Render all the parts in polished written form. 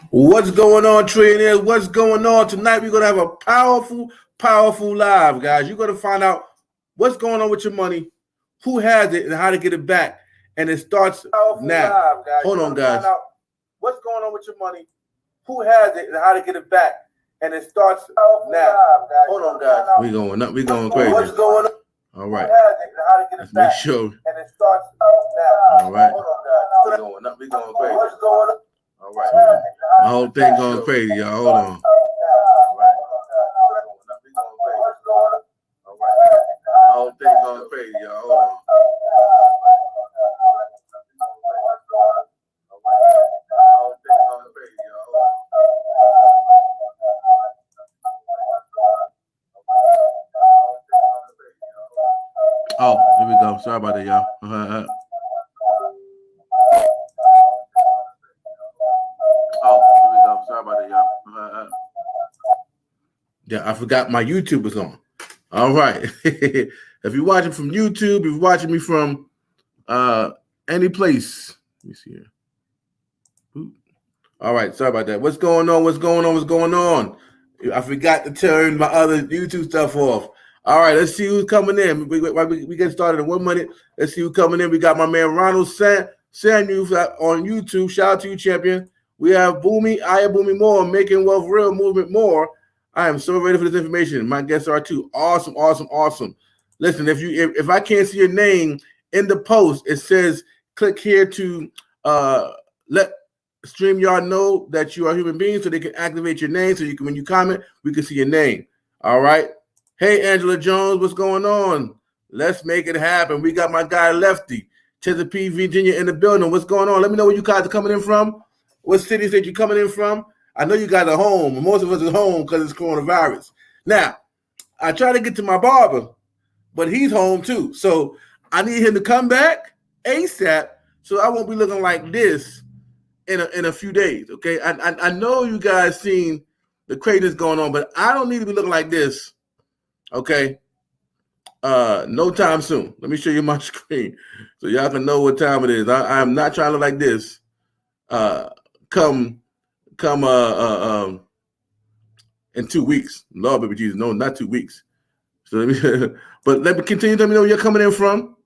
What's going on, trillionaires? What's going on? Tonight we're going to have a powerful live, guys. You're going to find out what's going on with your money, who has it, and how to get it back. And it starts now. Live, guys. Hold on, guys. What's going on with your money, who has it, and how to get it back. And it starts now. Hold on, guys. We're going up. We're going crazy. What's going on? All right. Let's make sure. And it starts now. All right. Hold on, guys. We're going up. We're going crazy. What's going on? All right. The whole thing going crazy, y'all. Hold on. The whole thing going crazy, y'all. Hold on. Oh, here we go. Sorry about that, y'all. Yeah, I forgot my YouTube was on. All right. If you're watching from YouTube, if you're watching me from any place, let me see here. Ooh. All right, sorry about that. What's going on? What's going on? What's going on? I forgot to turn my other YouTube stuff off. All right, let's see who's coming in. We get started in 1 minute. Let's see who's coming in. We got my man Ronald Samuel on YouTube. Shout out to you, champion. We have Boomy, Boomy More, Making Wealth Real Movement More. I am so ready for this information. My guests are too. Awesome. Listen, if I can't see your name in the post, it says click here to let StreamYard know that you are a human being so they can activate your name so you can, when you comment, we can see your name. All right. Hey, Angela Jones, what's going on? Let's make it happen. We got my guy Lefty, Chesapeake, Virginia in the building. What's going on? Let me know where you guys are coming in from. What cities that you're coming in from? I know you guys are home. Most of us are home because it's coronavirus. Now, I try to get to my barber, but he's home too. So I need him to come back ASAP so I won't be looking like this in a few days, okay? I know you guys seen the craziness going on, but I don't need to be looking like this, okay? No time soon. Let me show you my screen so y'all can know what time it is. I am not trying to look like this come in 2 weeks. Lord, baby Jesus, no, not 2 weeks. So let me continue to let me know where you're coming in from.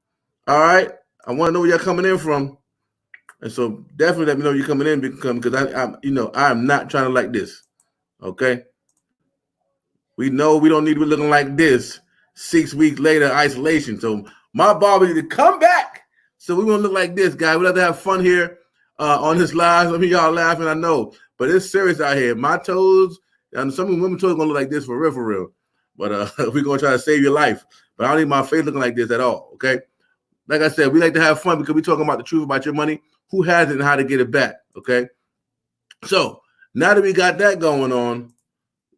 All right, I want to know where you're coming in from, and so definitely let me know where you're coming in because I'm not trying to like this. Okay, we know we don't need to be looking like this 6 weeks later isolation. So my barber need to come back so we won't look like this, guy. We love to have fun here on this live. Some of y'all laughing, I know, but it's serious out here. My toes, and some of the women's toes gonna look like this for real. But we're gonna try to save your life. But I don't need my face looking like this at all. Okay. Like I said, we like to have fun because we're talking about the truth about your money, who has it and how to get it back. Okay. So now that we got that going on,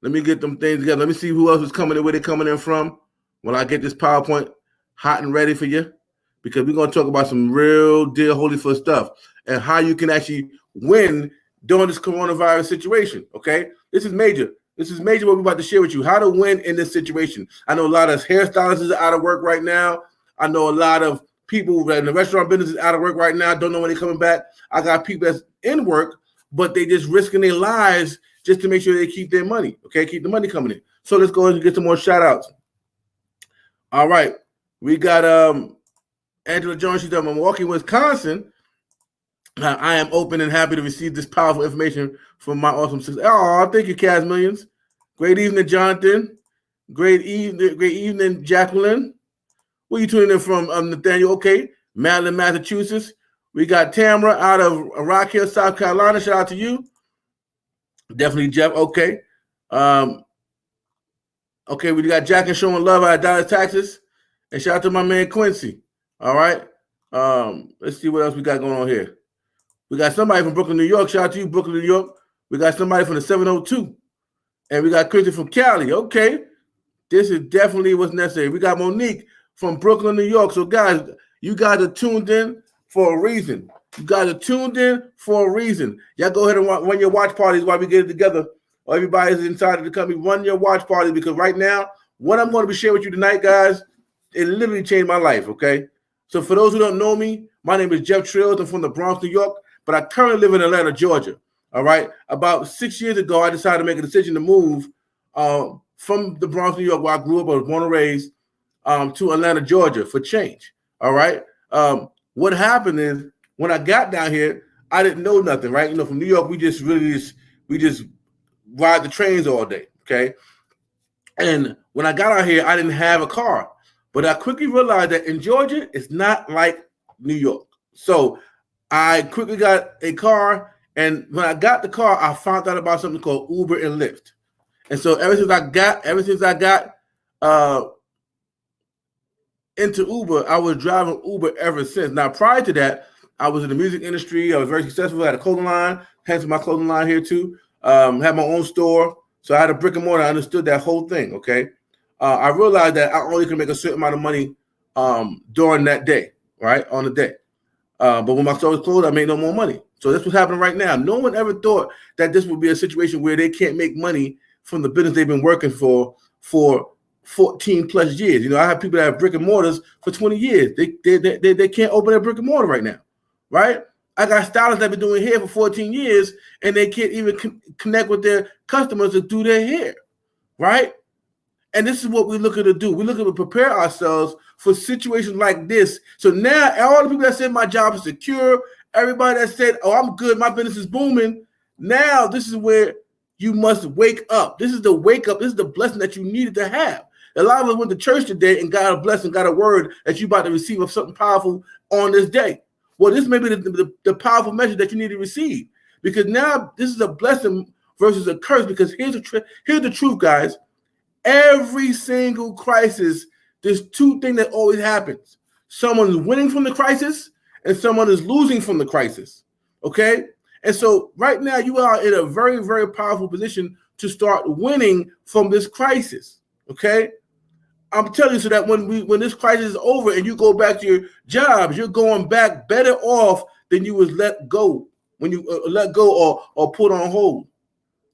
let me get them things together. Let me see who else is coming in, where they're coming in from. When I get this PowerPoint hot and ready for you, because we're gonna talk about some real deal Holyfield stuff and how you can actually win during this coronavirus situation. Okay. This is major. This is major what we're about to share with you, how to win in this situation. I know a lot of hairstylists are out of work right now. I know a lot of people in the restaurant business is out of work right now, don't know when they're coming back. I got people that's in work, but they just risking their lives just to make sure they keep their money, okay? Keep the money coming in. So let's go ahead and get some more shout-outs. All right. We got Angela Jones. She's in Milwaukee, Wisconsin. I am open and happy to receive this powerful information from my awesome sister. Oh, thank you, Cas Millions. Great evening, Jonathan. Great evening, Jacqueline. Where you tuning in from, Nathaniel? Okay, Maryland, Massachusetts. We got Tamara out of Rock Hill, South Carolina. Shout out to you. Definitely, Jeff. Okay. Okay, we got Jack and showing love out of Dallas, Texas. And shout out to my man Quincy. All right. Let's see what else we got going on here. We got somebody from Brooklyn, New York. Shout out to you, Brooklyn, New York. We got somebody from the 702. And we got Christian from Cali. Okay. This is definitely what's necessary. We got Monique from Brooklyn, New York. So, guys, you guys are tuned in for a reason. You guys are tuned in for a reason. Y'all go ahead and run your watch parties while we get it together. Everybody's inside of the company. Run your watch parties because right now, what I'm going to be sharing with you tonight, guys, it literally changed my life, okay? So for those who don't know me, my name is Jeff Trills. I'm from the Bronx, New York. but I currently live in Atlanta, Georgia. All right. About 6 years ago, I decided to make a decision to move from the Bronx, New York, where I grew up, I was born and raised, to Atlanta, Georgia for change. All right. What happened is when I got down here, I didn't know nothing, right? You know, from New York, we just ride the trains all day. Okay. And when I got out here, I didn't have a car. But I quickly realized that in Georgia, it's not like New York. So I quickly got a car. And when I got the car, I found out about something called Uber and Lyft. And so ever since I got into Uber, I was driving Uber ever since. Now, prior to that, I was in the music industry. I was very successful. I had a clothing line, hence my clothing line here too. Had my own store. So I had a brick and mortar. I understood that whole thing, okay? I realized that I only can make a certain amount of money during that day, right, on the day. But when my store was closed, I made no more money. So that's what's happening right now. No one ever thought that this would be a situation where they can't make money from the business they've been working for 14 plus years. You know, I have people that have brick and mortars for 20 years. They can't open a brick and mortar right now, right? I got stylists that have been doing hair for 14 years and they can't even connect with their customers to do their hair, right? And this is what we're looking to do. We're looking to prepare ourselves for situations like this. So now all the people that said my job is secure, everybody that said, oh, I'm good, my business is booming. Now this is where you must wake up. This is the wake up. This is the blessing that you needed to have. A lot of us went to church today and got a blessing, got a word that you're about to receive of something powerful on this day. Well, this may be the powerful message that you need to receive, because now this is a blessing versus a curse. Because here's the truth, guys. Every single crisis, there's two things that always happens. Someone is winning from the crisis and someone is losing from the crisis. Okay? And so right now you are in a very, very powerful position to start winning from this crisis. Okay? I'm telling you, so that when this crisis is over and you go back to your jobs, you're going back better off than you was let go when you let go or put on hold.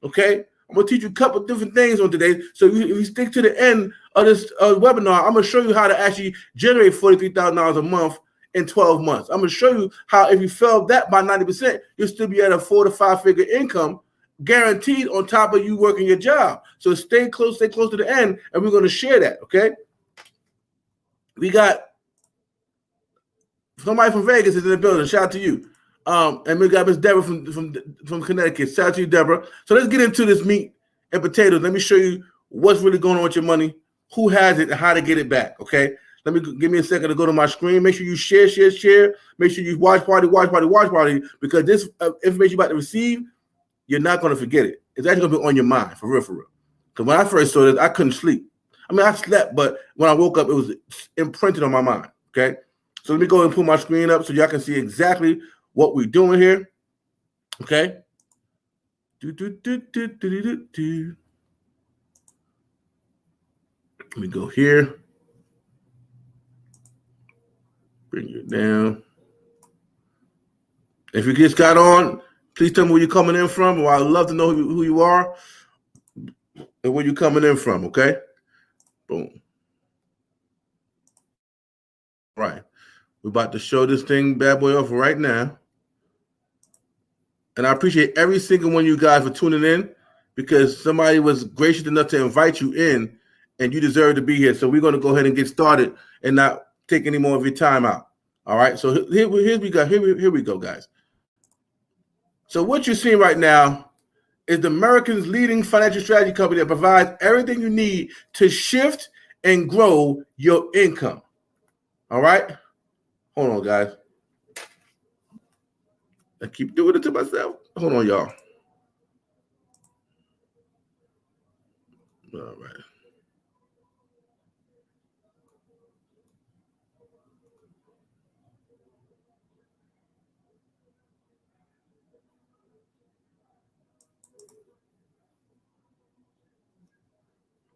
Okay? I'm going to teach you a couple different things on today. So if you stick to the end of this webinar, I'm going to show you how to actually generate $43,000 a month in 12 months. I'm going to show you how if you fail that by 90%, you'll still be at a 4 to 5 figure income guaranteed on top of you working your job. So stay close to the end, and we're going to share that, okay? We got somebody from Vegas is in the building. Shout out to you. And we got Miss Deborah from Connecticut. Shout out to you, Deborah. So let's get into this meat and potatoes. Let me show you what's really going on with your money, who has it, and how to get it back, okay? Give me a second to go to my screen. Make sure you share. Make sure you watch party, because this information you're about to receive, you're not going to forget it. It's actually going to be on your mind, for real. Because when I first saw this, I couldn't sleep. I mean, I slept, but when I woke up, it was imprinted on my mind, okay? So let me go ahead and pull my screen up so y'all can see exactly what we're doing here, okay? Let me go here. Bring it down. If you just got on, please tell me where you're coming in from. Well, I'd love to know who you are and where you're coming in from, okay? Boom. Right. We're about to show this thing bad boy off right now. And I appreciate every single one of you guys for tuning in, because somebody was gracious enough to invite you in, and you deserve to be here. So we're going to go ahead and get started and not take any more of your time out. All right. So here we go, guys. So what you're seeing right now is the American's leading financial strategy company that provides everything you need to shift and grow your income. All right. Hold on, guys. I keep doing it to myself. Hold on, y'all. All right.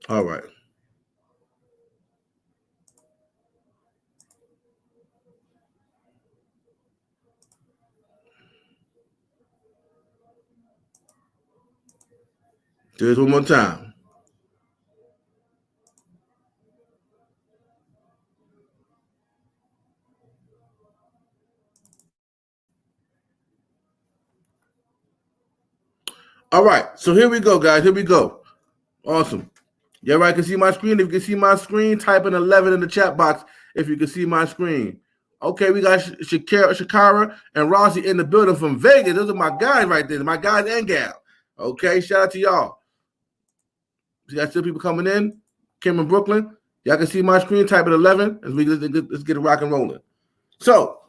All right. Do this one more time. All right, so here we go, guys. Here we go. Awesome. Yeah, right. Can see my screen. If you can see my screen, type in 11 in the chat box if you can see my screen. Okay, we got Shakira and Rossi in the building from Vegas. Those are my guys right there. My guys and gal. Okay, shout out to y'all. So you got still people coming in. Kim in Brooklyn. Y'all can see my screen. Type in 11. Let's get it rock and rolling. So,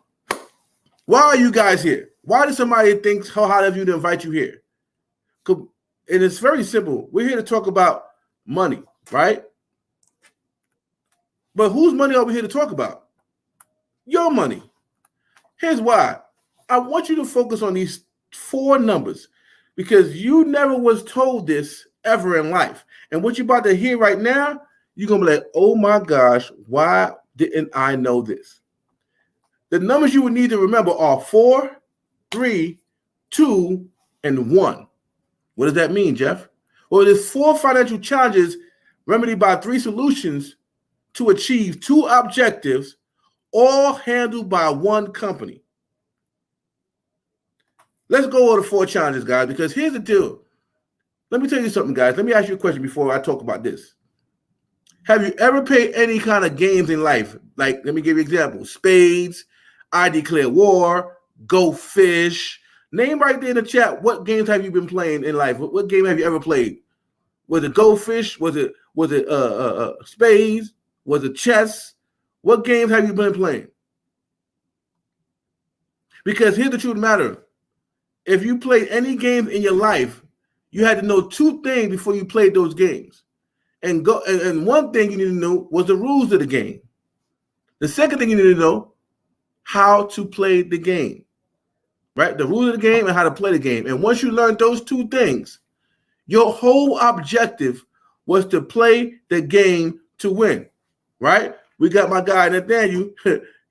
why are you guys here? Why does somebody think how hard of you to invite you here? And it's very simple. We're here to talk about money, right? But whose money are we here to talk about? Your money. Here's why. I want you to focus on these 4 numbers because you never was told this ever in life. And what you're about to hear right now, you're going to be like, oh my gosh, why didn't I know this? The numbers you would need to remember are 4, 3, 2, and 1. What does that mean, Jeff? Well, there's 4 financial challenges remedied by 3 solutions to achieve 2 objectives, all handled by 1 company. Let's go over the 4 challenges, guys, because here's the deal. Let me tell you something, guys. Let me ask you a question before I talk about this. Have you ever played any kind of games in life? Like, let me give you an example. Spades, I Declare War, Go Fish. Name right there in the chat, what games have you been playing in life? What game have you ever played? Was it Go Fish? Was it Spades? Was it chess? What games have you been playing? Because here's the truth of the matter. If you played any game in your life, you had to know 2 things before you played those games. And one thing you need to know was the rules of the game. The second thing you need to know, how to play the game. Right? The rules of the game and how to play the game. And once you learn those 2 things, your whole objective was to play the game to win. Right? We got my guy Nathaniel.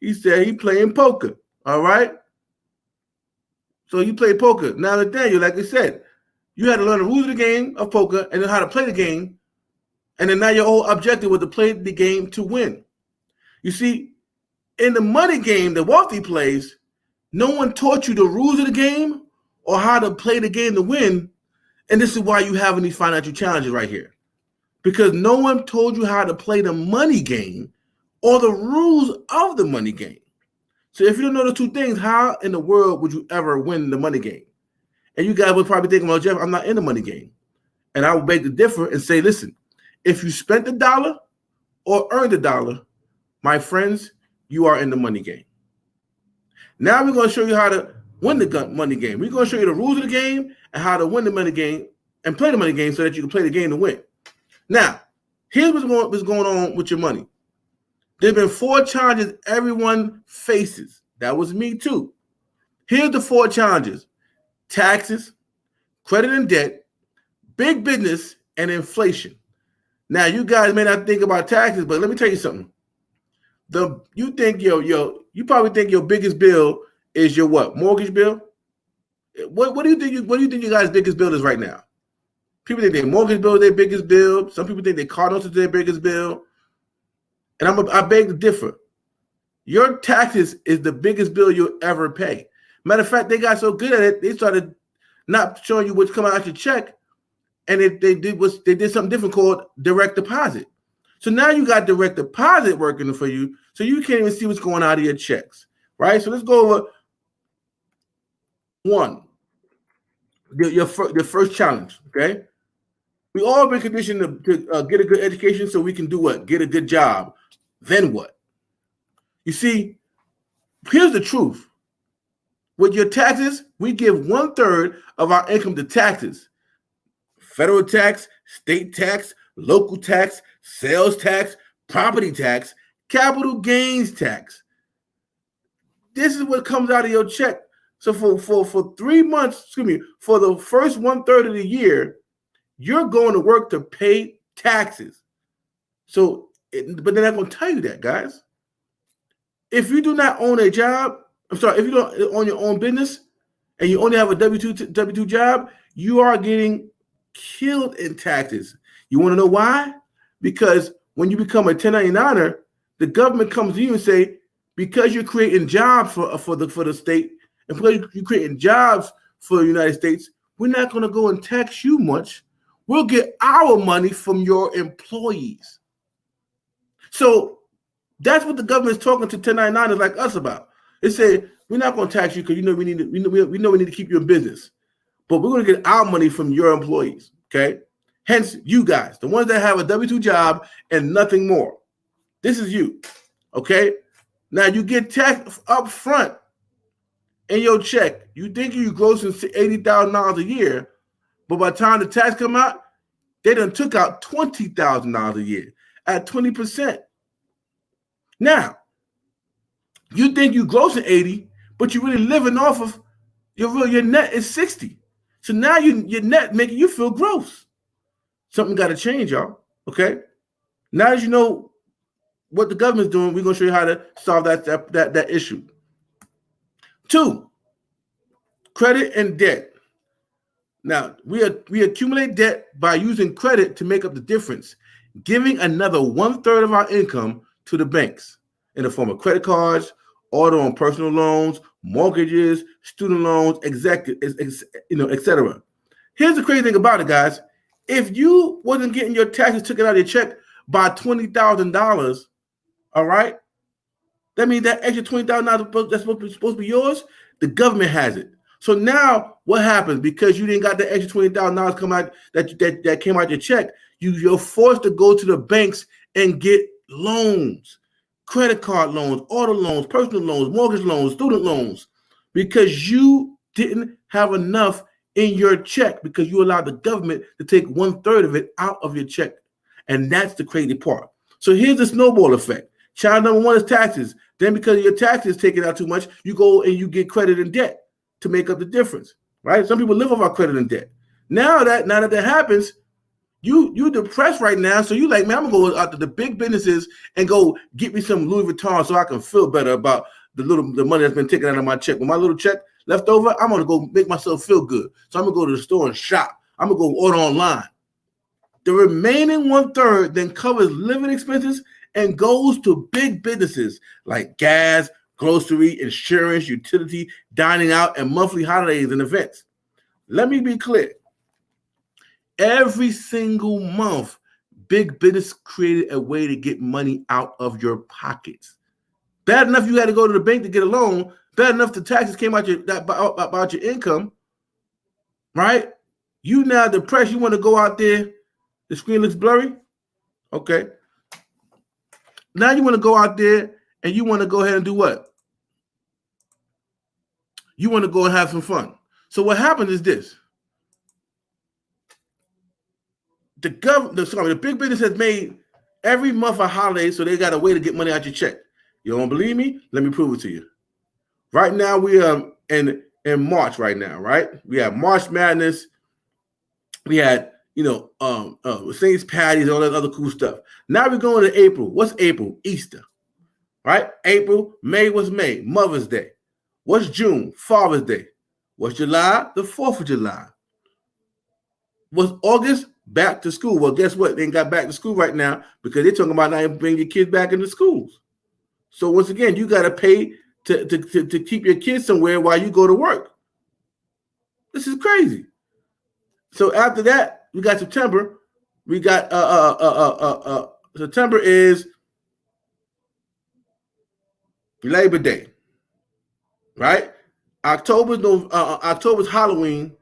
He said he playing poker. All right? So you play poker. Now, Nathaniel, like I said, you had to learn the rules of the game of poker and then how to play the game. And then now your whole objective was to play the game to win. You see, in the money game that Wealthy plays, no one taught you the rules of the game or how to play the game to win. And this is why you're having these financial challenges right here. Because no one told you how to play the money game or the rules of the money game. So if you don't know the 2 things, how in the world would you ever win the money game? And you guys would probably think, well, Jeff, I'm not in the money game. And I would beg to differ and say, listen, if you spent $1 or earned $1, my friends, you are in the money game. Now we're going to show you how to win the money game. We're going to show you the rules of the game and how to win the money game and play the money game so that you can play the game to win. Now, here's what's going on with your money. There have been 4 challenges everyone faces. That was me too. Here's the 4 challenges: taxes, credit and debt, big business, and inflation. Now, you guys may not think about taxes, but let me tell you something. You probably think your biggest bill is your what? Mortgage bill? What do you think your guys' biggest bill is right now? People think their mortgage bill is their biggest bill. Some people think their car notes is their biggest bill. And I beg to differ. Your taxes is the biggest bill you'll ever pay. Matter of fact, they got so good at it, they started not showing you what's coming out your check, and they did something different called direct deposit. So now you got direct deposit working for you, so you can't even see what's going out of your checks, right? So let's go over 1, your first challenge, okay? We all been conditioned to get a good education so we can do what? Get a good job. Then what? You see, here's the truth. With your taxes, we give 1/3 of our income to taxes. Federal tax, state tax, local tax, sales tax, property tax, capital gains tax. This is what comes out of your check. So for 3 months, for the first 1/3 of the year, you're going to work to pay taxes. But they're not going to tell you that, guys. If you do not own a job, if you don't own your own business and you only have a W-2 job, you are getting killed in taxes. You want to know why? Because when you become a 1099er, the government comes to you and say, because you're creating jobs for the state and because you're creating jobs for the United States, we're not going to go and tax you much. We'll get our money from your employees. So that's what the government is talking to 1099ers like us about. They say, we're not going to tax you because we need to keep you in business. But we're going to get our money from your employees, okay? Hence, you guys, the ones that have a W-2 job and nothing more. This is you, okay? Now, you get taxed up front in your check. You think you're grossing $80,000 a year, but by the time the tax come out, they done took out $20,000 a year at 20%. Now, you think you're grossing 80, but you're really living off of your net is 60. So now your net making you feel gross. Something got to change, y'all. Okay. Now that you know what the government's doing, we're gonna show you how to solve that issue. 2, credit and debt. Now we accumulate debt by using credit to make up the difference, giving another 1/3 of our income to the banks in the form of credit cards, auto and personal loans, mortgages, student loans, etc. Here's the crazy thing about it, guys. If you wasn't getting your taxes taken out of your check by $20,000, all right, that means that extra $20,000 that's supposed to be yours, the government has it. So now what happens? Because you didn't got the extra $20,000 come out that came out your check, you're forced to go to the banks and get loans. Credit card loans, auto loans, personal loans, mortgage loans, student loans, because you didn't have enough in your check because you allowed the government to take 1/3 of it out of your check. And that's the crazy part. So here's the snowball effect. Child number 1 is taxes. Then because your taxes taken out too much, you go and you get credit and debt to make up the difference, right? Some people live off our credit and debt. Now that happens, you depressed right now, so you like, man, I'm gonna go out to the big businesses and go get me some Louis Vuitton so I can feel better about the money that's been taken out of my check. With my little check left over, I'm gonna go make myself feel good. So I'm gonna go to the store and shop. I'm gonna go order online. The remaining 1/3 then covers living expenses and goes to big businesses like gas, grocery, insurance, utility, dining out, and monthly holidays and events. Let me be clear. Every single month, big business created a way to get money out of your pockets. Bad enough you had to go to the bank to get a loan. Bad enough the taxes came out about your income, right? You now depressed. You want to go out there. The screen looks blurry. Okay. Now you want to go out there and you want to go ahead and do what? You want to go and have some fun. So what happens is this. The big business has made every month a holiday, so they got a way to get money out your check. You don't believe me? Let me prove it to you. Right now, we are in March right now, right? We have March Madness. We had, Saints Patties, all that other cool stuff. Now we're going to April. What's April? Easter, right? April. May was May, Mother's Day. What's June? Father's Day. What's July? The 4th of July. What's August? Back to school. Well, guess what? They ain't got back to school right now because they're talking about not even bringing your kids back into schools. So once again, you got to pay to keep your kids somewhere while you go to work. This is crazy. So after that, we got September. We got September is Labor Day, right? October's Halloween.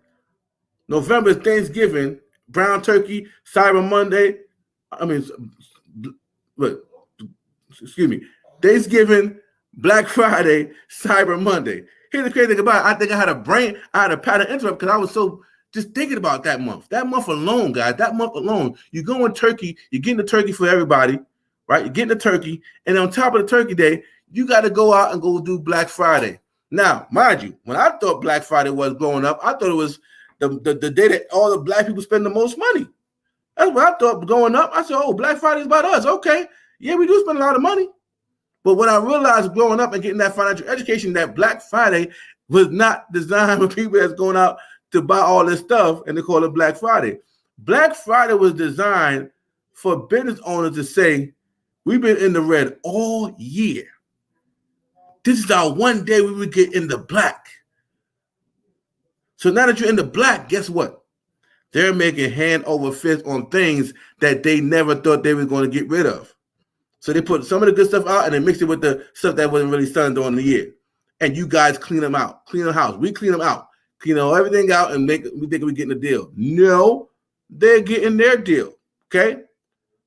November is Thanksgiving. Brown Turkey, Cyber Monday. Thanksgiving, Black Friday, Cyber Monday. Here's the crazy thing about it. I think I had a pattern interrupt because I was so just thinking about that month. That month alone, guys, you go in turkey, you're getting the turkey for everybody, right? You're getting the turkey, and on top of the turkey day, you got to go out and go do Black Friday. Now, mind you, when I thought Black Friday was growing up, I thought it was the day that all the black people spend the most money. That's what I thought growing up. I said, oh, Black Friday is about us. Okay. Yeah, we do spend a lot of money. But when I realized growing up and getting that financial education, that Black Friday was not designed for people that's going out to buy all this stuff, and they call it Black Friday. Black Friday was designed for business owners to say, we've been in the red all year. This is our one day we would get in the black. So now that you're in the black, guess what? They're making hand over fist on things that they never thought they were going to get rid of. So they put some of the good stuff out and they mix it with the stuff that wasn't really selling during the year. And you guys clean them out, clean the house. We clean them out, clean everything out, and we think we're getting a deal. No, they're getting their deal. Okay.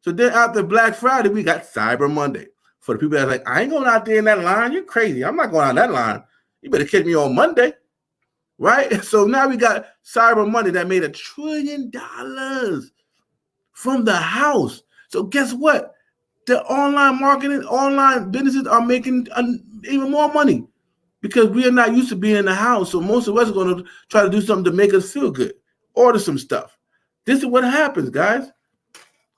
So then after Black Friday, we got Cyber Monday. For the people that are like, I ain't going out there in that line. You're crazy. I'm not going out that line. You better catch me on Monday. Right? So now we got Cyber Monday that made $1 trillion from the house. So guess what? The online marketing, online businesses are making even more money because we are not used to being in the house. So most of us are going to try to do something to make us feel good. Order some stuff. This is what happens, guys.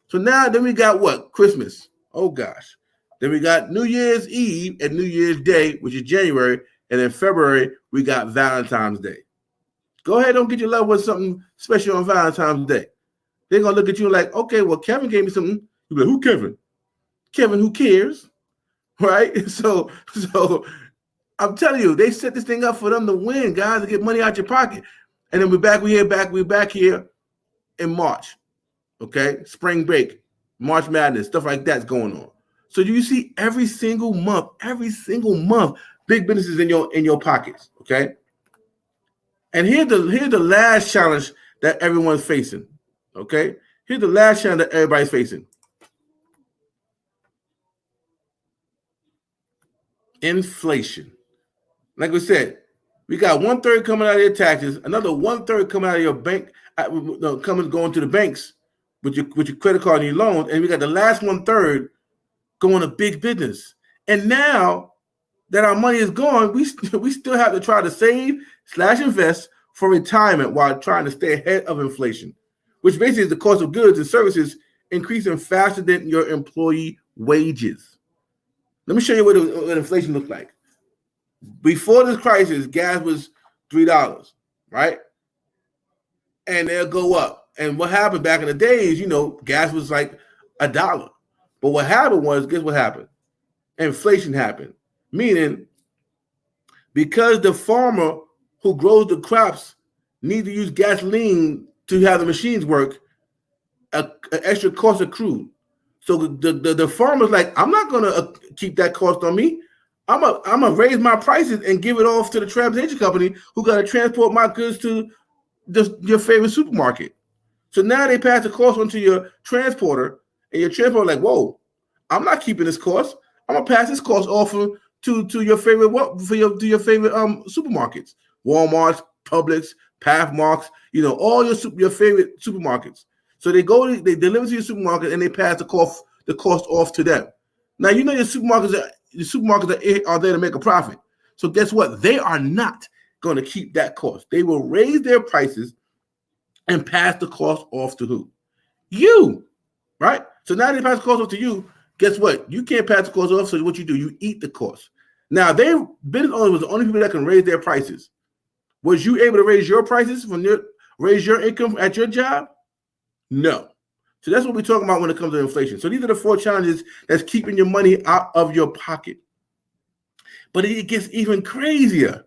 So now then we got what? Christmas. Oh, gosh. Then we got New Year's Eve and New Year's Day, which is January. And in February, we got Valentine's Day. Go ahead, don't get your loved one something special on Valentine's Day. They're going to look at you like, okay, well, Kevin gave me something. You'll be like, who Kevin? Kevin, who cares? Right? So I'm telling you, they set this thing up for them to win, guys, to get money out your pocket. And then we're back here in March. Okay? Spring break, March Madness, stuff like that's going on. So do you see every single month, big businesses in your pockets, okay? And here's the last challenge that everyone's facing, okay? Here's the last challenge that everybody's facing. Inflation. Like we said, we got 1/3 coming out of your taxes, another 1/3 coming out of your bank, going to the banks with your credit card and your loans, and we got the last 1/3 going to big business. And now that our money is gone, we still have to try to save/invest for retirement while trying to stay ahead of inflation, which basically is the cost of goods and services increasing faster than your employee wages. Let me show you what inflation looks like. Before this crisis, gas was $3, right? And they'll go up. And what happened back in the days, gas was like $1. But what happened was, guess what happened? Inflation happened. Meaning, because the farmer who grows the crops needs to use gasoline to have the machines work, an extra cost accrued. So the farmer's like, I'm not going to keep that cost on me. I'm gonna raise my prices and give it off to the transportation company who got to transport my goods to your favorite supermarket. So now they pass the cost on to your transporter, and your transporter like, whoa, I'm not keeping this cost. I'm gonna pass this cost off to your favorite supermarkets, Walmart's, Publix, Pathmarks, all your favorite supermarkets. So they deliver to your supermarket and they pass the cost off to them. Now your supermarkets are there to make a profit. So guess what? They are not going to keep that cost. They will raise their prices and pass the cost off to who? You, right? So now they pass the cost off to you. Guess what? You can't pass the cost off. So what you do? You eat the cost. Now business owners was the only people that can raise their prices. Was you able to raise your prices raise your income at your job? No. So that's what we're talking about when it comes to inflation. So these are the 4 challenges that's keeping your money out of your pocket. But it gets even crazier.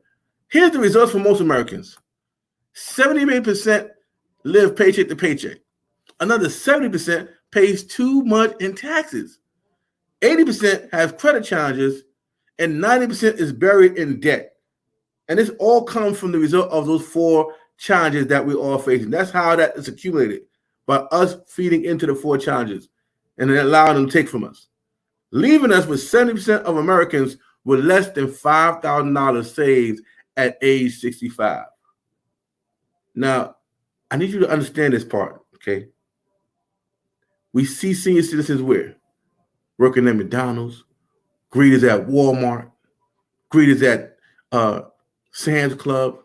Here's the results for most Americans. 78% live paycheck to paycheck. Another 70% pays too much in taxes. 80% have credit challenges, and 90% is buried in debt. And this all comes from the result of those 4 challenges that we're all facing. That's how that is accumulated, by us feeding into the 4 challenges and then allowing them to take from us, leaving us with 70% of Americans with less than $5,000 saved at age 65. Now, I need you to understand this part, okay? We see senior citizens working at McDonald's, greeters at Walmart, greeters at Sam's Club.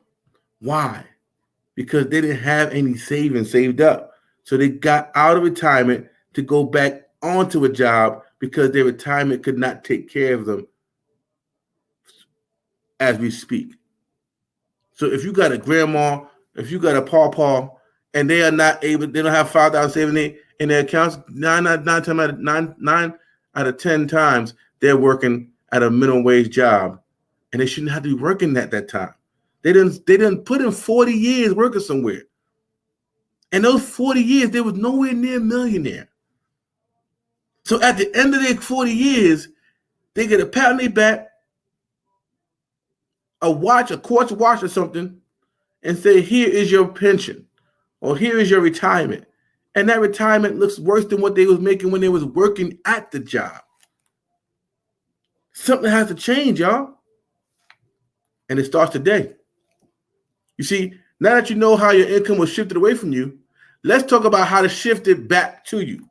Why? Because they didn't have any savings saved up. So they got out of retirement to go back onto a job because their retirement could not take care of them as we speak. So if you got a grandma, if you got a pawpaw, and they don't have $5,000 saving in their accounts, 9 out of 10 times they're working at a minimum wage job, and they shouldn't have to be working at that time. They didn't put in 40 years working somewhere. And those 40 years, they was nowhere near millionaire. So at the end of their 40 years, they get a pat on their back, a quartz watch or something, and say, here is your pension, or here is your retirement. And that retirement looks worse than what they was making when they was working at the job. Something has to change, y'all. And it starts today. You see, now that you know how your income was shifted away from you, let's talk about how to shift it back to you.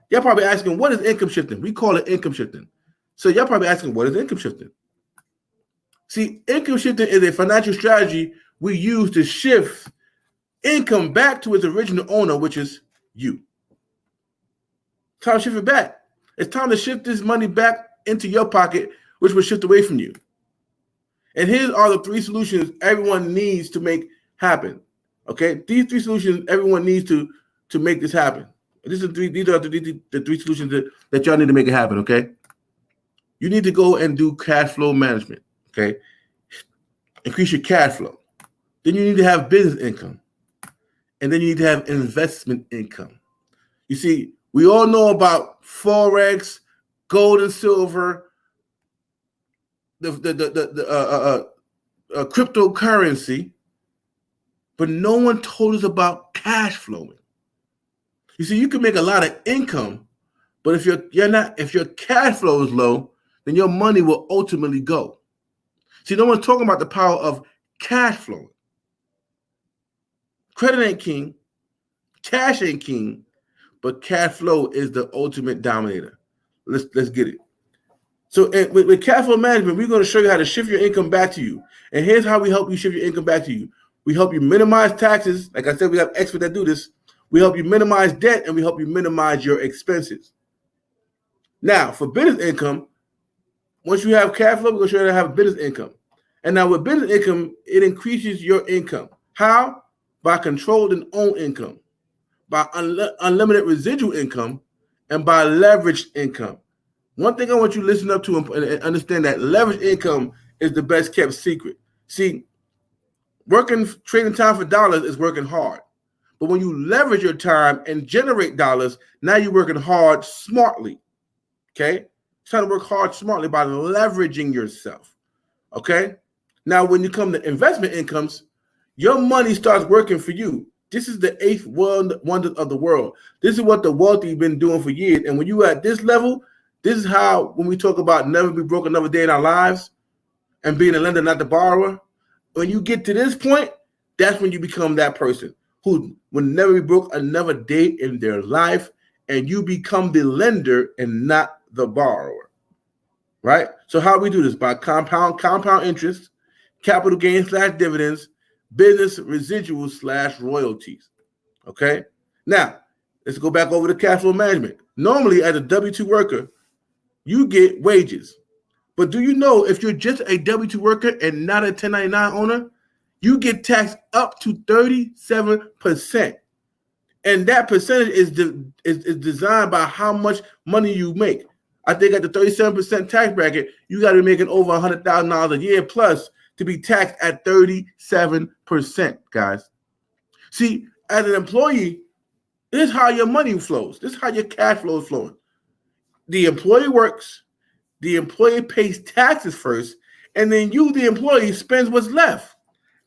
Y'all probably asking, what is income shifting? We call it income shifting. So y'all probably asking, what is income shifting? See, income shifting is a financial strategy we use to shift income back to its original owner, which is you. It's time to shift it back. It's time to shift this money back into your pocket, which will shift away from you. And here are the 3 solutions everyone needs to make happen. Okay, these 3 solutions everyone needs to make this happen. These are the 3 solutions that y'all need to make it happen. Okay, you need to go and do cash flow management. Okay, increase your cash flow. Then you need to have business income, and then you need to have investment income. You see, we all know about Forex, gold and silver, the cryptocurrency, but no one told us about cash flowing. You see, you can make a lot of income, but if your cash flow is low, then your money will ultimately go. See, no one's talking about the power of cash flowing. Credit ain't king, cash ain't king, but cash flow is the ultimate dominator. Let's get it. So with cash flow management, we're going to show you how to shift your income back to you. And here's how we help you shift your income back to you. We help you minimize taxes. Like I said, we have experts that do this. We help you minimize debt, and we help you minimize your expenses. Now, for business income, once you have cash flow, we're going to show you how to have business income. And now with business income, it increases your income. How? By controlled and owned income, by unlimited residual income, and by leveraged income. One thing I want you to listen up to and understand that leveraged income is the best kept secret. See, trading time for dollars is working hard. But when you leverage your time and generate dollars, now you're working hard smartly. Okay? Trying to work hard smartly by leveraging yourself. Okay? Now, when you come to investment incomes, your money starts working for you. This is the 8th wonder of the world. This is what the wealthy have been doing for years. And when you at this level, this is how, when we talk about never be broke another day in our lives and being a lender, not the borrower, when you get to this point, that's when you become that person who will never be broke another day in their life, and you become the lender and not the borrower, right? So how we do this? By compound interest, capital gains / dividends, business residuals / royalties, okay? Now, let's go back over to cash flow management. Normally, as a W-2 worker, you get wages. But do you know if you're just a W-2 worker and not a 1099 owner, you get taxed up to 37%. And that percentage is designed by how much money you make. I think at the 37% tax bracket, you got to be making over $100,000 a year plus to be taxed at 37%, guys. See, as an employee, this is how your money flows. This is how your cash flow is flowing. The employee works, the employee pays taxes first, and then you, the employee, spends what's left.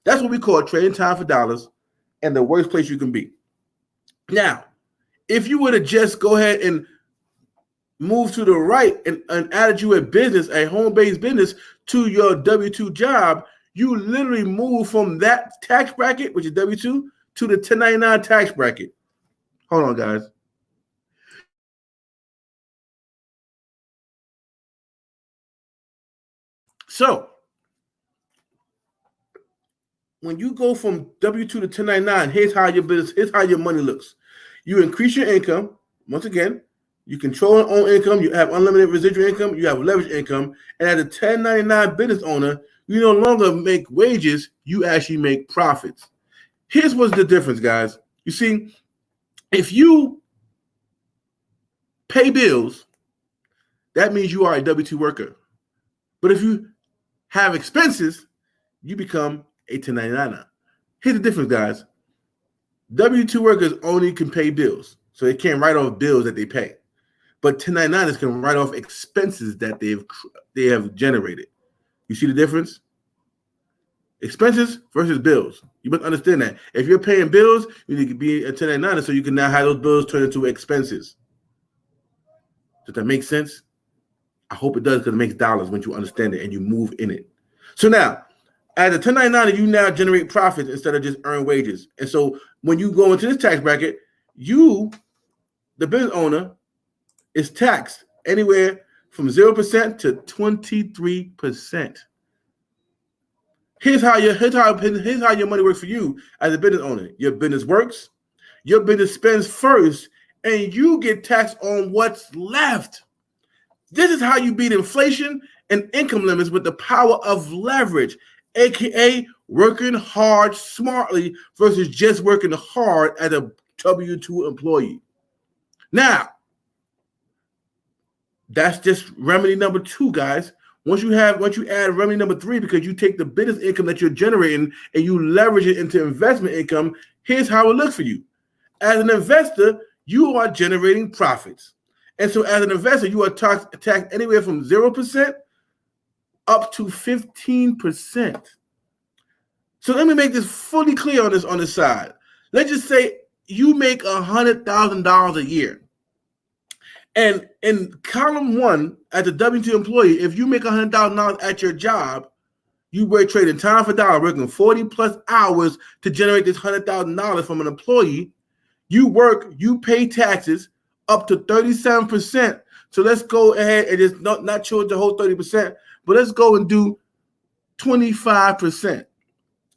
That's what we call trading time for dollars and the worst place you can be. Now, if you were to just go ahead and move to the right and added you a business, a home-based business to your W-2 job, you literally move from that tax bracket, which is W-2, to the 1099 tax bracket. Hold on, guys. So, when you go from W-2 to 1099, here's how your money looks. You increase your income. Once again, you control your own income. You have unlimited residual income. You have leverage income. And as a 1099 business owner, you no longer make wages. You actually make profits. Here's what's the difference, guys. You see, if you pay bills, that means you are a W-2 worker. But if you have expenses, you become a 1099er. Here's the difference, guys. W-2 workers only can pay bills, so they can't write off bills that they pay. But 1099ers can write off expenses that they have generated. You see the difference? Expenses versus bills. You must understand that. If you're paying bills, you need to be a 1099er so you can now have those bills turn into expenses. Does that make sense? I hope it does, because it makes dollars when you understand it and you move in it. So now, as a 1099er, you now generate profits instead of just earn wages. And so when you go into this tax bracket, you, the business owner, is taxed anywhere from 0% to 23%. Here's how your money works for you as a business owner. Your business works, your business spends first, and you get taxed on what's left. This is how you beat inflation and income limits with the power of leverage, aka working hard smartly versus just working hard as a W-2 employee. Now, that's just remedy number 2, guys. Once you add remedy number 3, because you take the business income that you're generating and you leverage it into investment income, here's how it looks for you. As an investor, you are generating profits. And so as an investor, you are taxed anywhere from 0% up to 15%. So let me make this fully clear on this side. Let's just say you make $100,000 a year. And in column 1, as a W-2 employee, if you make $100,000 at your job, you were trading time for dollar, working 40 plus hours to generate this $100,000 from an employee. You work, you pay taxes up to 37%. So let's go ahead and just not choose the whole 30%, but let's go and do 25%,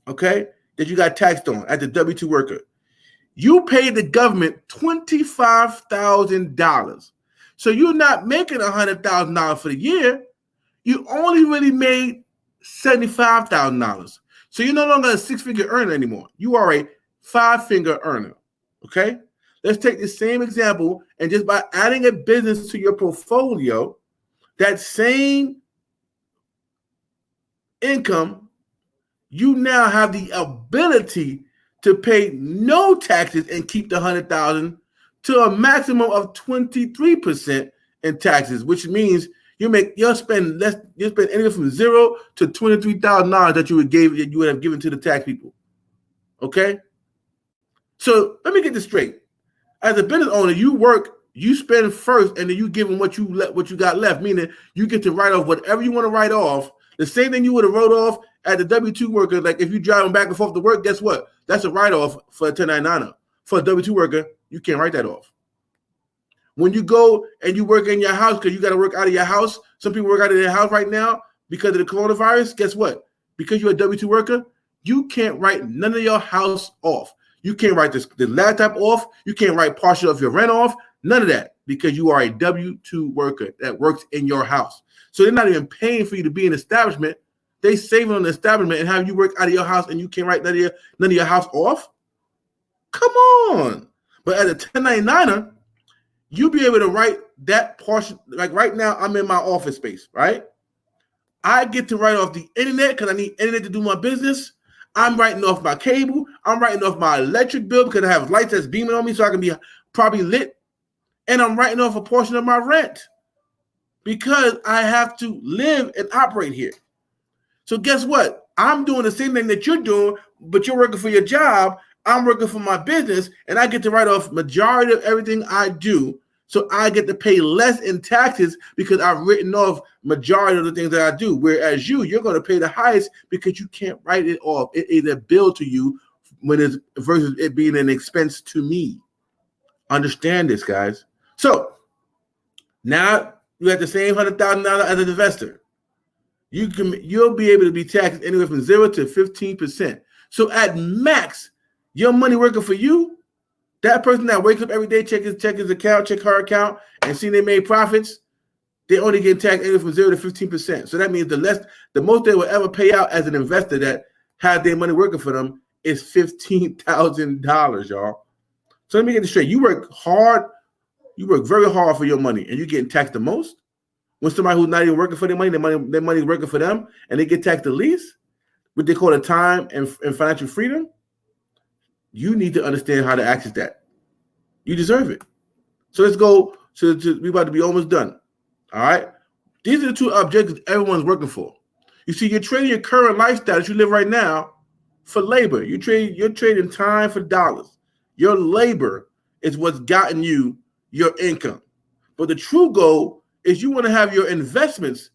okay, that you got taxed on as a W-2 worker. You pay the government $25,000. So you're not making $100,000 for the year. You only really made $75,000. So you're no longer a 6-figure earner anymore. You are a 5-figure earner, okay? Let's take the same example, and just by adding a business to your portfolio, that same income, you now have the ability to pay no taxes and keep the $100,000 to a maximum of 23% in taxes, which means you'll spend anywhere from $0 to $23,000 that you would have given to the tax people. Okay? So let me get this straight. As a business owner, you work, you spend first, and then you give them what you got left, meaning you get to write off whatever you want to write off. The same thing you would have wrote off as a W-2 worker. Like if you driving back and forth to work, guess what? That's a write-off for a 1099er. For a W-2 worker, you can't write that off. When you go and you work in your house, because you got to work out of your house, some people work out of their house right now because of the coronavirus. Guess what? Because you're a W-2 worker, you can't write none of your house off. You can't write the laptop off. You can't write partial of your rent off. None of that, because you are a W-2 worker that works in your house. So they're not even paying for you to be in an establishment. They saving on the establishment and have you work out of your house, and you can't write none of your house off. Come on. But as a 1099er, you'll be able to write that portion. Like right now, I'm in my office space, right? I get to write off the internet because I need internet to do my business. I'm writing off my cable. I'm writing off my electric bill because I have lights that's beaming on me so I can be properly lit. And I'm writing off a portion of my rent because I have to live and operate here. So guess what? I'm doing the same thing that you're doing, but you're working for your job. I'm working for my business, and I get to write off majority of everything I do. So I get to pay less in taxes because I've written off majority of the things that I do. Whereas you're going to pay the highest because you can't write it off. It is a bill to you versus it being an expense to me. Understand this, guys. So now you have the same $100,000 as an investor. You'll be able to be taxed anywhere from 0 to 15%. So at max, your money working for you, that person that wakes up every day, check his account, check her account, and see they made profits, they only get taxed anywhere from 0 to 15%. So that means the most they will ever pay out as an investor that has their money working for them is $15,000, y'all. So let me get this straight. You work very hard for your money, and you're getting taxed the most. When somebody who's not even working for their money is working for them, and they get taxed the least. what they call a time and financial freedom, you need to understand how to access that. You deserve it. So let's go. We're about to be almost done. All right. These are the two objectives everyone's working for. You see, you're trading your current lifestyle that you live right now for labor. You're trading time for dollars. Your labor is what's gotten you your income. But the true goal is you want to have your investments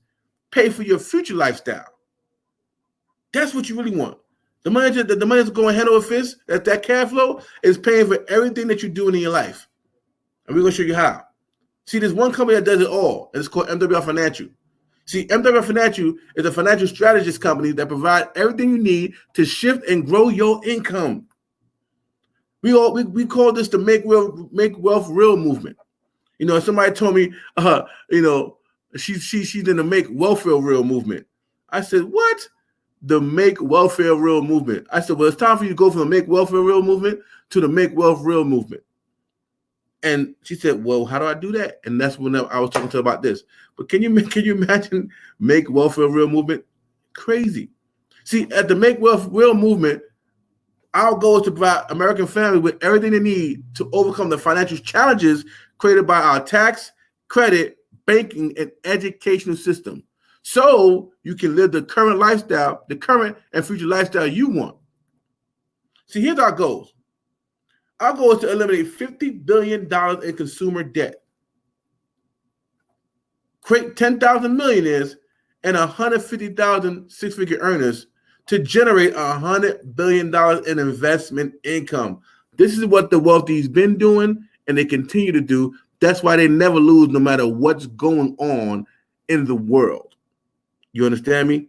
pay for your future lifestyle. That's what you really want. The money that's going hand over fist, that cash flow is paying for everything that you're doing in your life. And we're going to show you how. See, there's one company that does it all, and it's called MWR Financial. See, MWR Financial is a financial strategist company that provides everything you need to shift and grow your income. We call this the Make Wealth Real movement. You know, somebody told me, she's in the Make Welfare Real movement. I said, what? The Make Welfare Real movement. I said, well, it's time for you to go from the Make Welfare Real movement to the Make Wealth Real movement. And she said, well, how do I do that? And that's when I was talking to her about this. But can you imagine Make Welfare Real movement? Crazy. See, at the Make Wealth Real movement, our goal is to provide American families with everything they need to overcome the financial challenges created by our tax, credit, banking, and educational system. So you can live the current and future lifestyle you want. See, here's our goals. Our goal is to eliminate $50 billion in consumer debt, create 10,000 millionaires and 150,000 six-figure earners to generate $100 billion in investment income. This is what the wealthy's been doing, and they continue to do. That's why they never lose, no matter what's going on in the world. You understand me?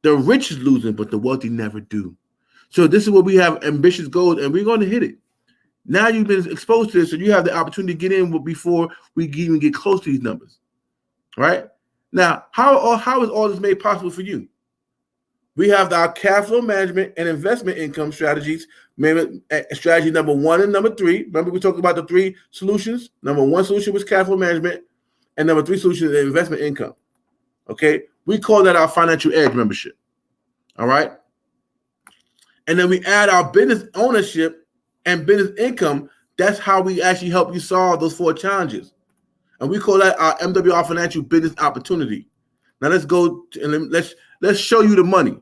The rich is losing, but the wealthy never do. So this is what we have ambitious goals, and we're going to hit it. Now you've been exposed to this, so you have the opportunity to get in before we even get close to these numbers. Right? Now, how is all this made possible for you? We have our cash flow management and investment income strategies. Strategy number 1 and number 3. Remember, we talked about the 3 solutions. Number 1 solution was cash flow management, and number 3 solution is investment income. Okay? We call that our financial edge membership. All right? And then we add our business ownership and business income. That's how we actually help you solve those 4 challenges. And we call that our MWR Financial Business Opportunity. Now let's go and let's show you the money,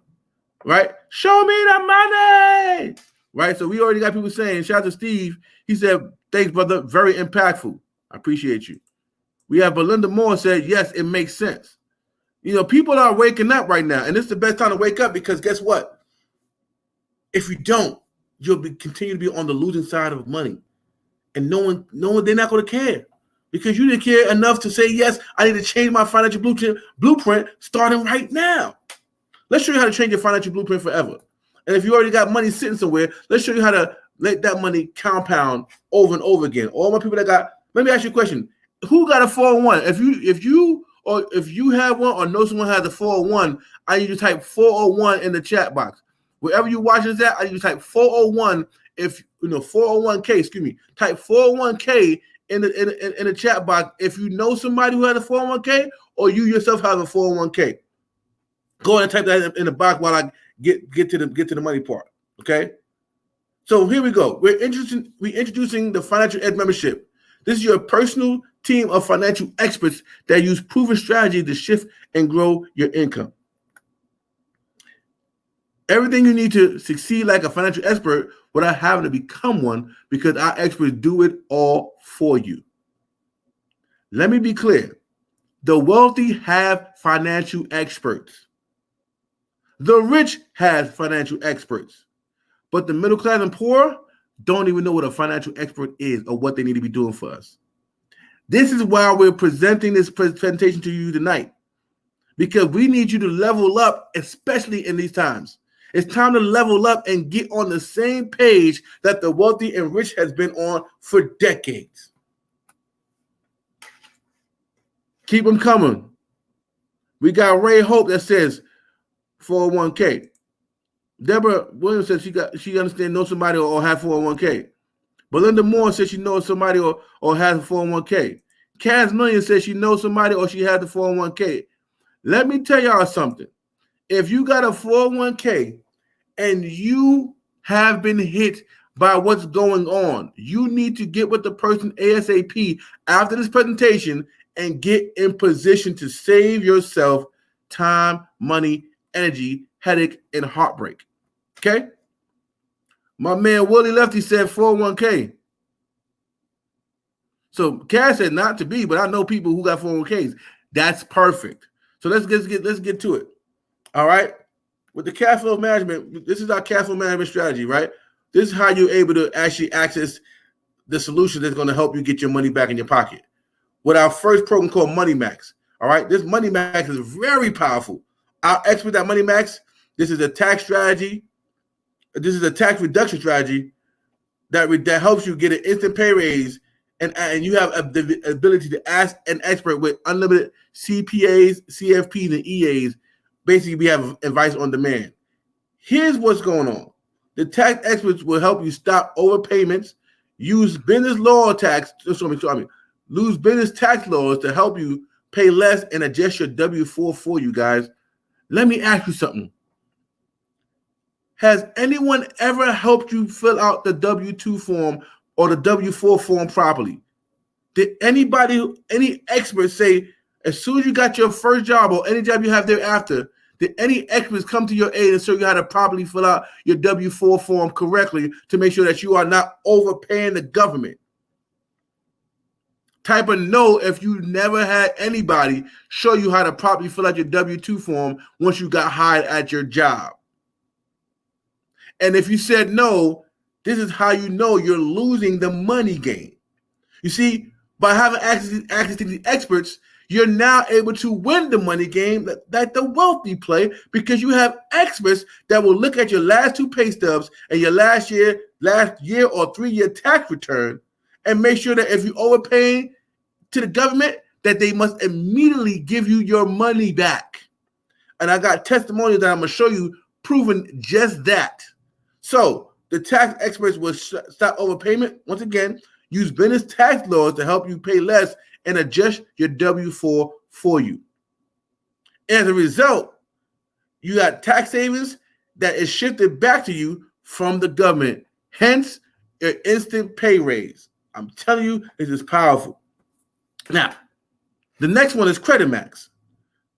right? Show me the money, right? So we already got people saying, shout out to Steve. He said, thanks, brother. Very impactful. I appreciate you. We have Belinda Moore said, yes, it makes sense. You know, people are waking up right now, and this is the best time to wake up because guess what? If you don't, you'll continue to be on the losing side of money, and no one, they're not going to care because you didn't care enough to say, yes, I need to change my financial blueprint starting right now. Let's show you how to change your financial blueprint forever. And if you already got money sitting somewhere, let's show you how to let that money compound over and over again. All my people that got, let me ask you a question. Who got a 401? If you have one or know someone has a 401, I need you to type 401 in the chat box. Wherever you're watching this at, I need you to type 401. If you know 401k, excuse me, type 401k in the chat box. If you know somebody who has a 401k or you yourself have a 401k, go ahead and type that in the box while I get to the money part. Okay. So here we go. We're introducing the Financial Ed membership. This is your personal team of financial experts that use proven strategies to shift and grow your income. Everything you need to succeed like a financial expert without having to become one, because our experts do it all for you. Let me be clear. The wealthy have financial experts. The rich have financial experts. But the middle class and poor don't even know what a financial expert is or what they need to be doing for us. This is why we're presenting this presentation to you tonight, because we need you to level up, especially in these times. It's time to level up and get on the same page that the wealthy and rich has been on for decades. Keep them coming. We got Ray Hope that says 401k. Deborah Williams says she understands, know somebody or have 401k. Belinda Moore says she knows somebody or has a 401k. Kaz Million says she knows somebody or she has a 401k. Let me tell y'all something. If you got a 401k and you have been hit by what's going on, you need to get with the person ASAP after this presentation and get in position to save yourself time, money, energy, headache, and heartbreak. Okay? My man Willie Lefty said 401k. So Cass said not to be, but I know people who got 401ks. That's perfect. So let's get to it. All right. With the cash flow management, this is our cash flow management strategy, right? This is how you're able to actually access the solution that's going to help you get your money back in your pocket. With our first program called Money Max. All right. This Money Max is very powerful. Our expert at Money Max, this is a tax strategy. This is a tax reduction strategy that helps you get an instant pay raise, and you have the ability to ask an expert with unlimited CPAs, CFPs, and EAs. Basically, we have advice on demand. Here's what's going on. The tax experts will help you stop overpayments, use business tax laws to help you pay less and adjust your W-4 for you guys. Let me ask you something. Has anyone ever helped you fill out the W-2 form or the W-4 form properly? Did any experts say, as soon as you got your first job or any job you have thereafter, did any experts come to your aid and show you how to properly fill out your W-4 form correctly to make sure that you are not overpaying the government? Type a no if you never had anybody show you how to properly fill out your W-2 form once you got hired at your job. And if you said no, this is how you know you're losing the money game. You see, by having access to the experts, you're now able to win the money game that the wealthy play, because you have experts that will look at your last 2 pay stubs and your last year or 3-year tax return and make sure that if you overpaying to the government, that they must immediately give you your money back. And I got testimonials that I'm going to show you proving just that. So the tax experts will stop overpayment. Once again, use business tax laws to help you pay less and adjust your W-4 for you. As a result, you got tax savings that is shifted back to you from the government. Hence, your instant pay raise. I'm telling you, this is powerful. Now, the next one is Credit Max.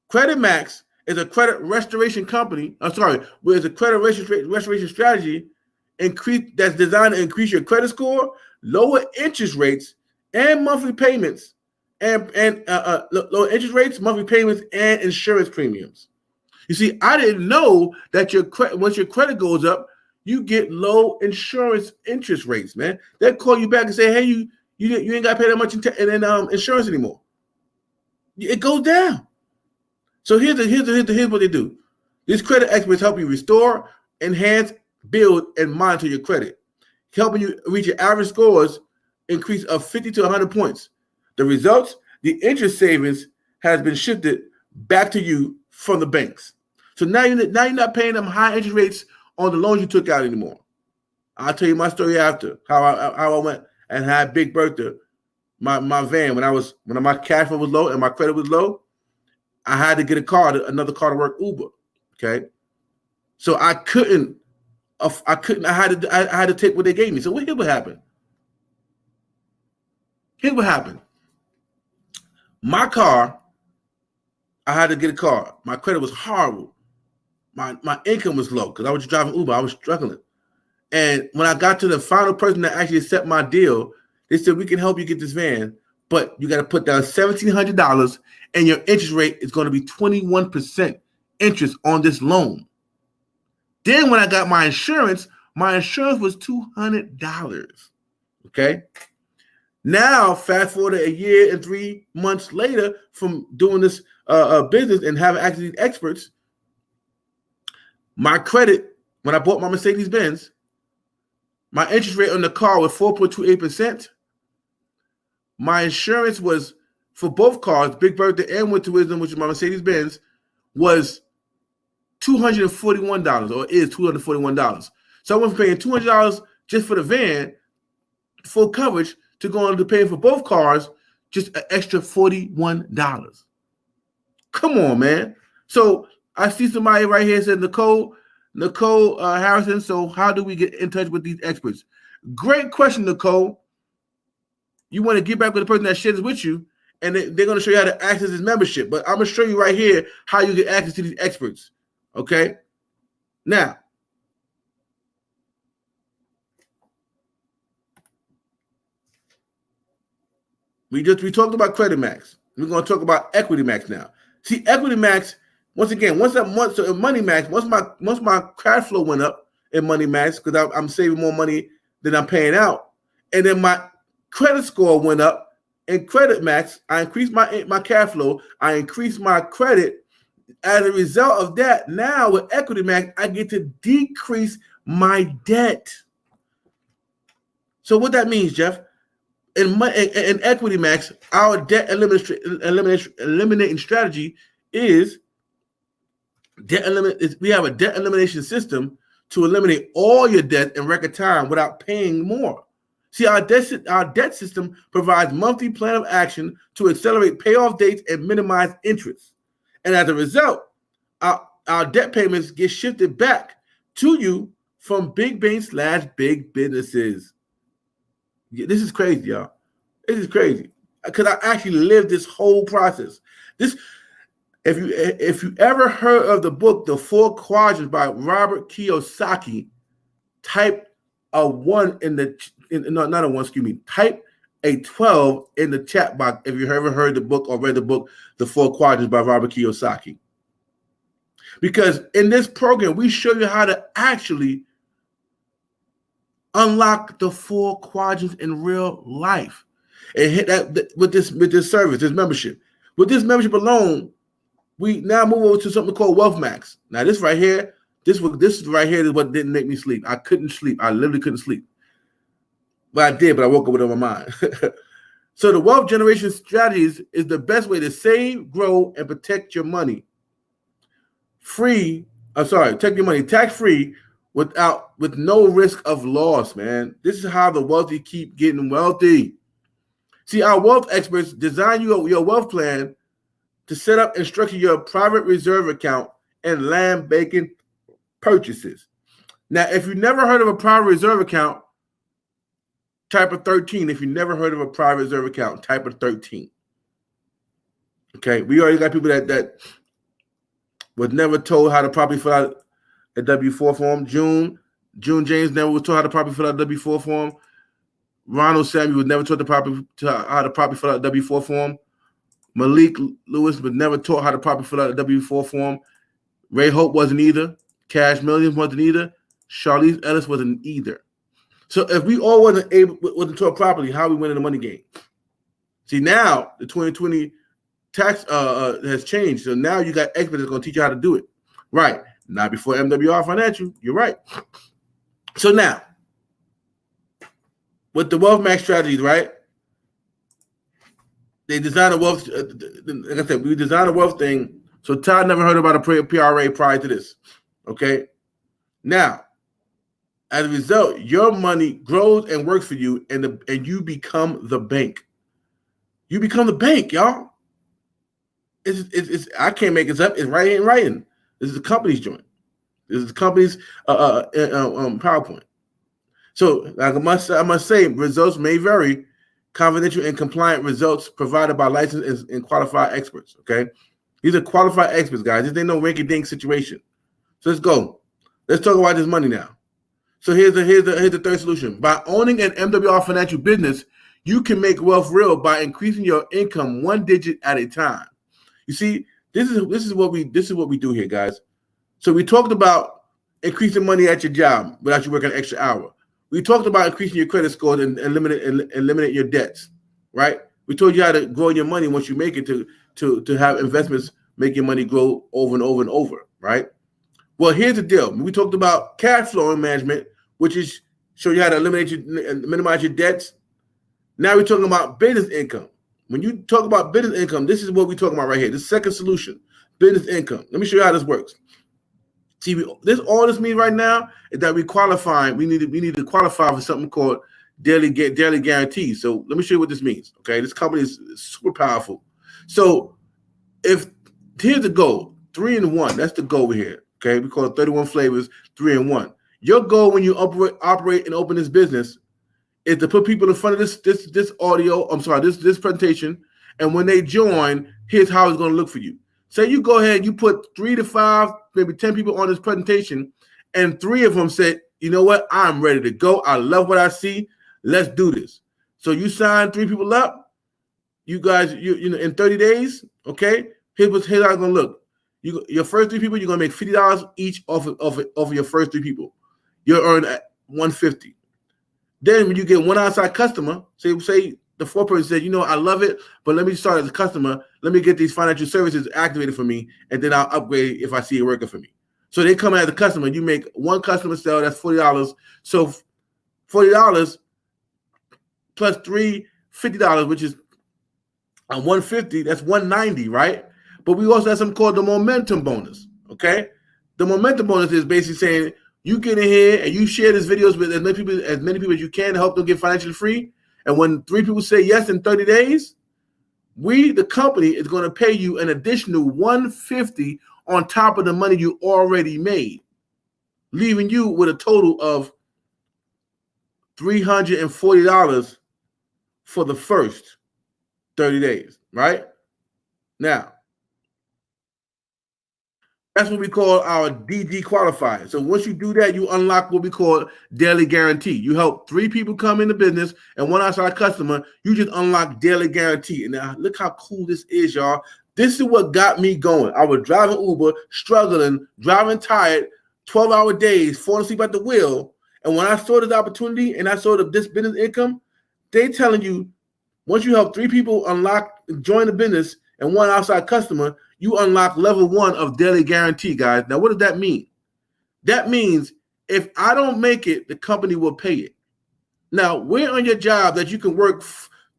Credit Max is a credit restoration company. Where it's a credit restoration strategy that's designed to increase your credit score, lower interest rates, and monthly payments, and lower interest rates, monthly payments, and insurance premiums. You see, I didn't know that once your credit goes up, you get low insurance interest rates, man. They'll call you back and say, hey, you ain't got to pay that much in insurance anymore. It goes down. So here's what they do. These credit experts help you restore, enhance, build, and monitor your credit, helping you reach your average scores increase of 50 to 100 points. The results, the interest savings has been shifted back to you from the banks. So now you're not paying them high interest rates on the loans you took out anymore. I'll tell you my story after, how I went and had Big Bertha, my van, when my cash flow was low and my credit was low, I had to get another car to work Uber. Okay. So I had to take what they gave me. So here's what happened. My car, I had to get a car. My credit was horrible. My income was low because I was driving Uber. I was struggling. And when I got to the final person that actually accepted my deal, they said, we can help you get this van, but you got to put down $1,700 and your interest rate is going to be 21% interest on this loan. Then when I got my insurance was $200. Okay. Now, fast forward a year and 3 months later from doing this business and having access to these experts, my credit, when I bought my Mercedes-Benz, my interest rate on the car was 4.28%. My insurance was, for both cars, Big Bertha and Winter Wisdom, which is my Mercedes-Benz, was $241, or is $241. So I went from paying $200 just for the van, full coverage, to going to paying for both cars just an extra $41. Come on, man. So I see somebody right here said, Nicole, Nicole Harrison. So how do we get in touch with these experts? Great question, Nicole. You want to get back with the person that shares with you, and they're going to show you how to access this membership. But I'm going to show you right here how you get access to these experts. Okay? Now, we talked about Credit Max. We're going to talk about Equity Max now. See, Equity Max, once again, so in Money Max, once my cash flow went up in Money Max because I'm saving more money than I'm paying out, and then my credit score went up in Credit Max, I increased my cash flow, I increased my credit. As a result of that, now with Equity Max, I get to decrease my debt. So what that means, Jeff? In Equity Max, our debt eliminating strategy is we have a debt elimination system to eliminate all your debt in record time without paying more. See, our debt system provides monthly plan of action to accelerate payoff dates and minimize interest. And as a result, our debt payments get shifted back to you from big banks / big businesses. This is crazy, y'all. This is crazy because I actually lived this whole process. If you ever heard of the book The 4 Quadrants by Robert Kiyosaki, type a 1 type a 12 in the chat box if you ever heard the book or read the book The 4 Quadrants by Robert Kiyosaki. Because in this program, we show you how to actually unlock the 4 quadrants in real life and hit that with this service, this membership. With this membership alone, we now move over to something called Wealth Max. Now, this right here, this right here is what didn't make me sleep. I couldn't sleep. I literally couldn't sleep. Well, I did, but I woke up with it on my mind. So the wealth generation strategies is the best way to save, grow, and protect your money. Take your money tax-free with no risk of loss, man. This is how the wealthy keep getting wealthy. See, our wealth experts design your wealth plan to set up and structure your private reserve account and land banking purchases. Now, if you've never heard of a private reserve account, type of 13. If you never heard of a private reserve account, type of 13. Okay, we already got people that was never told how to properly fill out a W-4 form. June James never was told how to properly fill out a W-4 form. Ronald Samuel was never taught how to properly fill out a W-4 form. Malik Lewis was never taught how to properly fill out a W-4 form. Ray Hope wasn't either. Cash Millions wasn't either. Charlize Ellis wasn't either. So if we all wasn't taught properly, how we win in the money game? See, now the 2020 tax has changed. So now you got experts that's going to teach you how to do it. Right. Not before MWR Financial. You're right. So now, with the Wealth Max strategies, right? They designed a wealth, like I said, we designed a wealth thing. So Todd never heard about a PRA prior to this. Okay. Now, as a result, your money grows and works for you, and you become the bank. You become the bank, y'all. It's I can't make this up. It's right in writing. This is the company's joint. This is the company's PowerPoint. So, like I must say, results may vary. Confidential and compliant results provided by licensed and qualified experts. Okay, these are qualified experts, guys. This ain't no rinky-dink situation. So let's go. Let's talk about this money now. So here's the third solution. By owning an MWR financial business, you can make wealth real by increasing your income one digit at a time. You see, this is what we do here, guys. So we talked about increasing money at your job without you working an extra hour. We talked about increasing your credit score and eliminate your debts, right? We told you how to grow your money once you make it to have investments make your money grow over and over and over, right? Well, here's the deal. We talked about cash flow management, which is show you how to minimize your debts. Now we're talking about business income. When you talk about business income, this is what we're talking about right here. The second solution, business income. Let me show you how this works. See, all this means right now is that we qualify. We need to qualify for something called daily guarantees. So let me show you what this means. Okay, this company is super powerful. So here's the goal, 3 and 1. That's the goal here. Okay, we call it 31 flavors, 3-in-1. Your goal when you operate and open this business is to put people in front of this audio. I'm sorry, this presentation, and when they join, here's how it's going to look for you. Say you go ahead, you put 3 to 5, maybe 10 people on this presentation, and 3 of them said, you know what, I'm ready to go. I love what I see. Let's do this. So you sign 3 people up. You guys, you know, in 30 days, okay. Here's how it's gonna look. Your first 3 people, you're gonna make $50 each off of your first 3 people. You'll earn $150. Then when you get one outside customer, say the 4th person said, you know, I love it, but let me start as a customer. Let me get these financial services activated for me, and then I'll upgrade if I see it working for me. So they come as a customer. You make one customer sale, that's $40. So $40 plus 3, $50, which is $150. That's $190, right? But we also have something called the momentum bonus. Okay, the momentum bonus is basically saying you get in here and you share these videos with as many people as you can to help them get financially free. And when 3 people say yes in 30 days, we, the company, is going to pay you an additional $150 on top of the money you already made, leaving you with a total of $340 for the first 30 days, right? Now, that's what we call our DG qualifier. So once you do that, you unlock what we call daily guarantee. You help 3 people come into business and 1 outside customer, you just unlock daily guarantee. And now look how cool this is, y'all. This is what got me going. I was driving Uber, struggling, driving tired, 12-hour days, falling asleep at the wheel. And when I saw this opportunity and I saw this business income, they telling you, once you help 3 people join the business and 1 outside customer, you unlock level 1 of daily guarantee, guys. Now, what does that mean? That means if I don't make it, the company will pay it. Now, we're on your job that you can work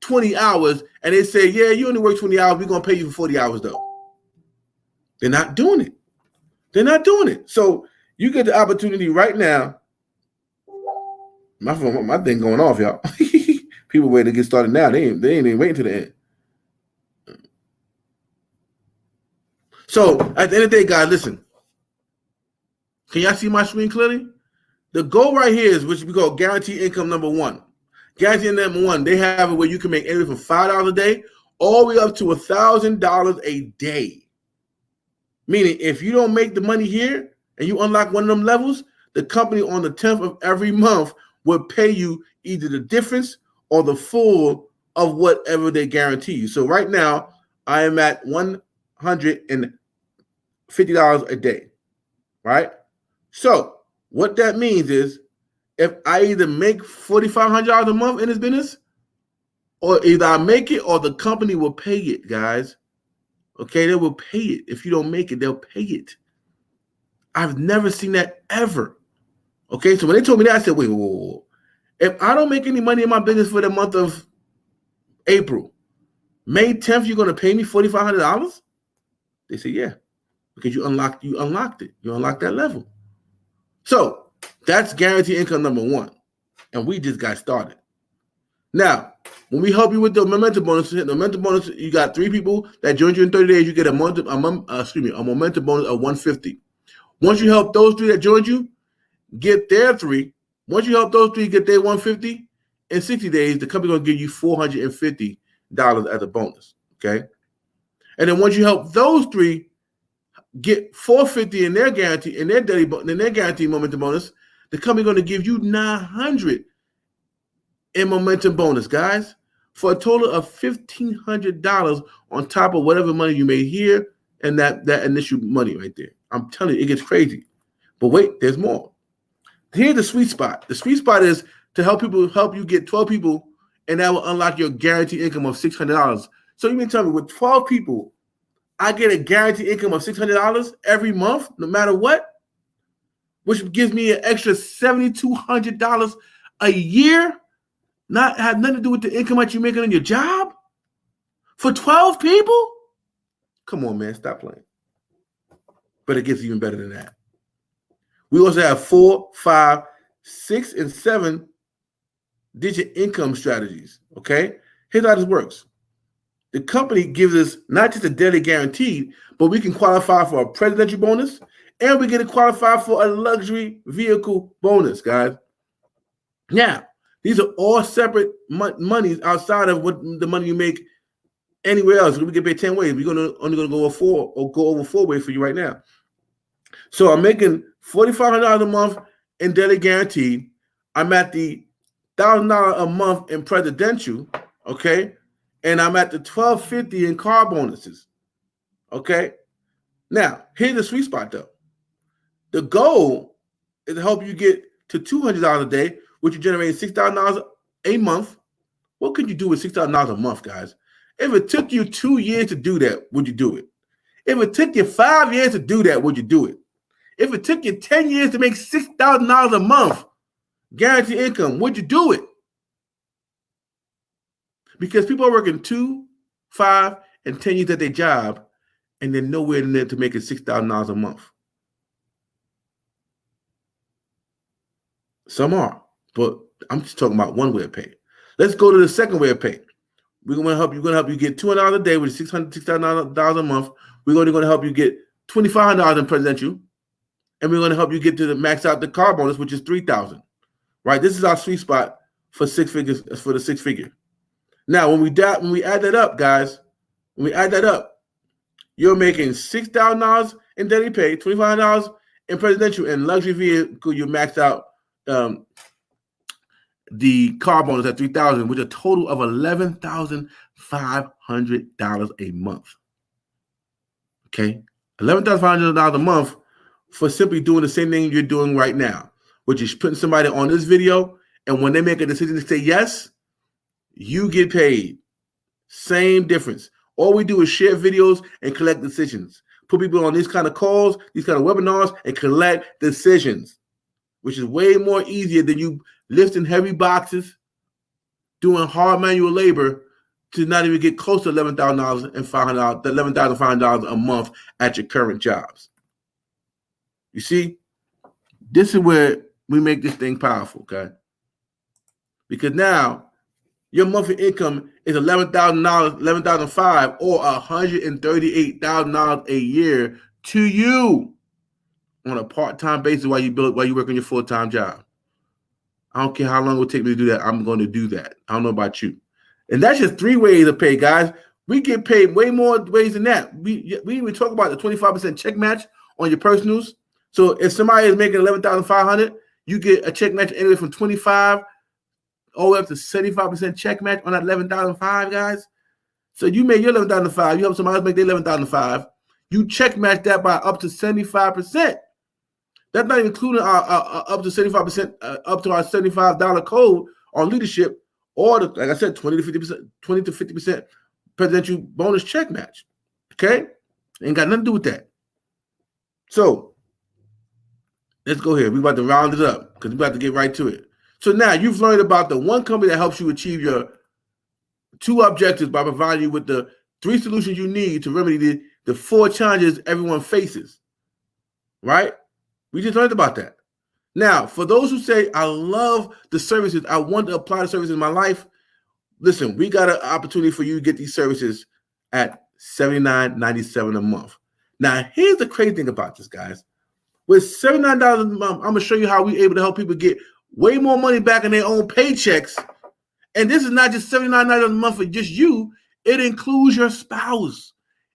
20 hours and they say, yeah, you only work 20 hours. We're going to pay you for 40 hours, though. They're not doing it. They're not doing it. So you get the opportunity right now. My thing going off, y'all. People waiting to get started now. They ain't even waiting to the end. So at the end of the day, guys, listen. Can y'all see my screen clearly? The goal right here is, which we call guaranteed income number 1. Guaranteed number 1, they have it where you can make anywhere from $5 a day all the way up to $1,000 a day. Meaning, if you don't make the money here and you unlock one of them levels, the company on the 10th of every month will pay you either the difference or the full of whatever they guarantee you. So right now, I am at $150 a day, right? So what that means is if I either make $4,500 a month in this business, or either I make it or the company will pay it, guys. Okay, they will pay it. If you don't make it, they'll pay it. I've never seen that ever. Okay, so when they told me that, I said, wait, whoa. If I don't make any money in my business for the month of April, May 10th, you're going to pay me $4,500? They said, yeah, because you unlocked it. You unlocked that level. So that's guaranteed income number 1. And we just got started. Now, when we help you with the momentum bonus, you got 3 people that joined you in 30 days, you get a momentum bonus of $150. Once you help those 3 that joined you get their 3, once you help those 3 get their $150, in 60 days, the company going to give you $450 as a bonus, okay? And then once you help those 3 get $450 in their guarantee, in their guaranteed momentum bonus, the company going to give you $900 in momentum bonus, guys, for a total of $1,500 on top of whatever money you made here and that initial money right there. I'm telling you, it gets crazy. But wait, there's more. Here's the sweet spot. The sweet spot is to help you get 12 people, and that will unlock your guaranteed income of $600. So you mean tell me with 12 people, I get a guaranteed income of $600 every month, no matter what, which gives me an extra $7,200 a year. Not have nothing to do with the income that you're making on your job for 12 people? Come on, man, stop playing. But it gets even better than that. We also have 4, 5, 6, and 7-digit income strategies, okay? Here's how this works. The company gives us not just a daily guarantee, but we can qualify for a presidential bonus And we get to qualify for a luxury vehicle bonus, guys. Now, these are all separate monies outside of what the money you make anywhere else. We get paid 10 ways. We're only gonna go over four ways for you right now. So I'm making $4,500 a month in daily guaranteed. I'm at the $1,000 a month in presidential, okay? And I'm at the $1,250 in car bonuses, okay? Now, here's the sweet spot though. The goal is to help you get to $200 a day, which you generate $6,000 a month. What could you do with $6,000 a month, guys? If it took you 2 years to do that, would you do it? If it took you 5 years to do that, would you do it? If it took you 10 years to make $6,000 a month, guaranteed income, would you do it? Because people are working 2, 5, and 10 years at their job, and they're nowhere near to making $6,000 a month. Some are, but I'm just talking about one way of pay. Let's go to the second way of pay. We're going to help you. We're going to help you get $200 a day, which is $6,000 a month. We're going to help you get $2,500 in presidential, and we're going to help you get to the max out the car bonus, which is $3,000. Right? This is our sweet spot for 6 figures, for the 6 figure. Now, when we add that up, guys, when we add that up, you're making $6,000 in daily pay, $2,500 in presidential, and luxury vehicle. You maxed out the car bonus at $3,000, with a total of $11,500 a month. Okay, $11,500 a month for simply doing the same thing you're doing right now, which is putting somebody on this video, and when they make a decision to say yes, you get paid. Same difference. All we do is share videos and collect decisions. Put people on these kind of calls, these kind of webinars, and collect decisions, which is way more easier than you lifting heavy boxes, doing hard manual labor to not even get close to $11,500 a month at your current jobs. You see, this is where we make this thing powerful, okay? Because now your monthly income is $11,000, $11,500, or $138,000 a year to you on a part-time basis while you work on your full-time job. I don't care how long it will take me to do that. I'm going to do that. I don't know about you. And that's just 3 ways of pay, guys. We get paid way more ways than that. We even talk about the 25% check match on your personals. So if somebody is making $11,500, you get a check match anywhere from 25 all the way up to 75% check match on that $11,500, guys. So you made your $11,500, you help somebody else make their $11,500, you check match that by up to 75%. That's not even including our up to 75%, up to our $75 code on leadership, or the, like I said, 20 to 50% presidential bonus check match. Okay, ain't got nothing to do with that. So let's go here. We're about to round it up because we're about to get right to it. So now you've learned about the one company that helps you achieve your 2 objectives by providing you with the 3 solutions you need to remedy the 4 challenges everyone faces. Right? We just learned about that. Now, for those who say, I love the services, I want to apply the services in my life, listen, we got an opportunity for you to get these services at $79.97 a month. Now, here's the crazy thing about this, guys. With $79 a month, I'm going to show you how we're able to help people get way more money back in their own paychecks. And this is not just $79 a month for just you. It includes your spouse.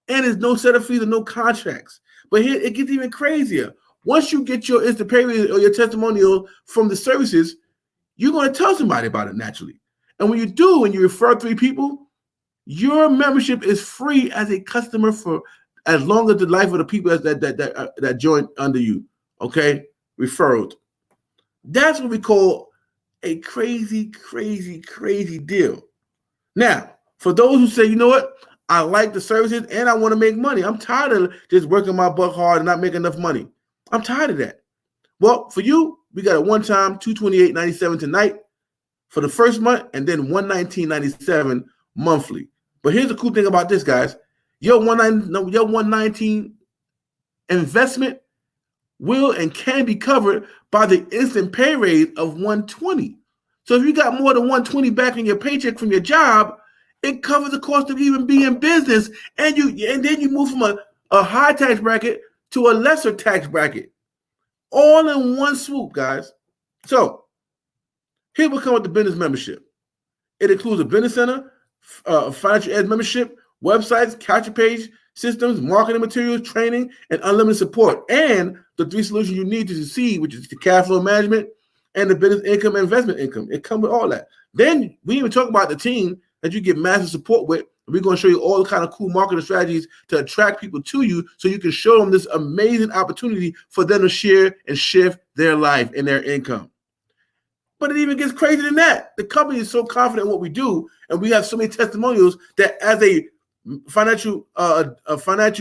And there's no set of fees and no contracts. But here, it gets even crazier. Once you get your instant pay or your testimonial from the services, you're going to tell somebody about it naturally. And when you do, and you refer 3 people, your membership is free as a customer for as long as the life of the people that join under you. Okay, referred. That's what we call a crazy, crazy, crazy deal. Now, for those who say, you know what, I like the services and I want to make money. I'm tired of just working my butt hard and not making enough money. I'm tired of that. Well, for you, we got a one-time $228.97 tonight for the first month, and then $119.97 monthly. But here's the cool thing about this, guys. Your $119 investment will and can be covered by the instant pay raise of $120. So if you got more than $120 back in your paycheck from your job, it covers the cost of even being in business, and then you move from a high tax bracket to a lesser tax bracket, all in one swoop, guys. So here we come with the business membership. It includes a business center, financial ed membership, websites, capture page systems, marketing materials, training, and unlimited support, and the 3 solutions you need to succeed, which is the cash flow management and the business income and investment income. It comes with all that. Then we even talk about the team that you get massive support with. We're going to show you all the kind of cool marketing strategies to attract people to you so you can show them this amazing opportunity for them to share and shift their life and their income. But it even gets crazier than that. The company is so confident in what we do, and we have so many testimonials that as a financial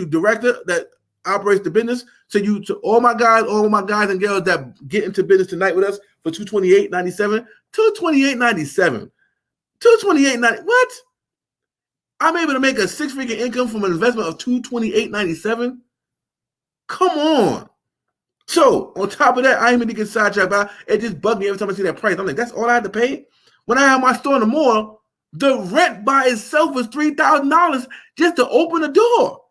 director that operates the business, to all my guys and girls that get into business tonight with us for $228.97, $228.90. What? I'm able to make a 6-figure income from an investment of $228.97. Come on. So on top of that, I ain't even get sidetracked by it. Just bugged me every time I see that price. I'm like, that's all I had to pay? When I have my store in the mall, the rent by itself was $3,000 just to open the door.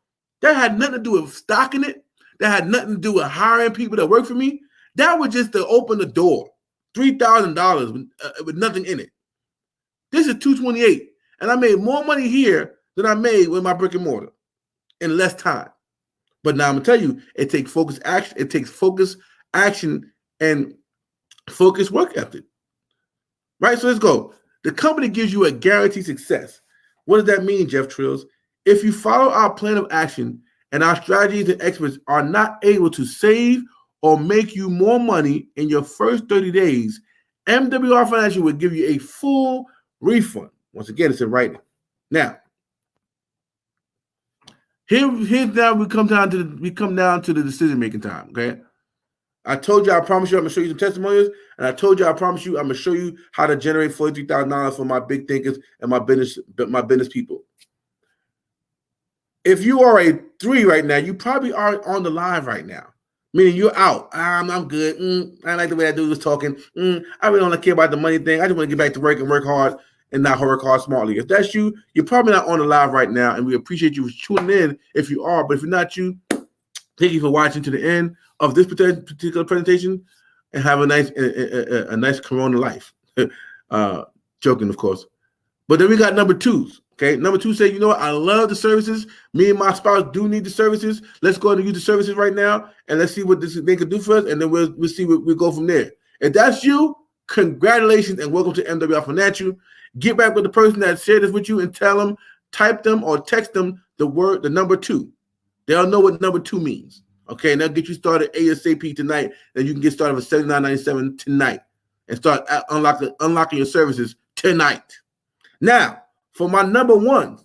That had nothing to do with stocking it. That had nothing to do with hiring people that work for me. That was just to open the door. $3,000 with nothing in it. This is $228. And I made more money here than I made with my brick and mortar in less time. But now I'm gonna tell you, it takes focus action. It takes focus action and focus work ethic. Right? So let's go. The company gives you a guaranteed success. What does that mean, Jeff Trills? If you follow our plan of action and our strategies and experts are not able to save or make you more money in your first 30 days, MWR Financial will give you a full refund. Once again, it's in writing. Now, here's now we come down to the decision-making time. Okay. I told you, I promise you, I'm gonna show you some testimonials, and I told you, I promise you, I'm gonna show you how to generate $43,000 for my big thinkers and my business people. If you are a 3 right now, you probably are on the live right now. Meaning you're out. I'm good. I like the way that dude was talking. I really don't care about the money thing. I just want to get back to work and work hard and not work hard smartly. If that's you, you're probably not on the live right now, and we appreciate you tuning in if you are. But if you're not you, thank you for watching to the end of this particular presentation, and have a nice Corona life. Joking, of course. But then we got number 2s. Okay, number 2 say, you know what? I love the services. Me and my spouse do need the services. Let's go ahead and use the services right now, and let's see what they can do for us, and then we'll see what we go from there. If that's you, congratulations and welcome to MWR Financial. Get back with the person that shared this with you and tell them, type them or text them the number 2. They'll know what number 2 means. Okay, and they'll get you started ASAP tonight. Then you can get started with $79.97 tonight and start unlocking your services tonight. Now, for my number ones.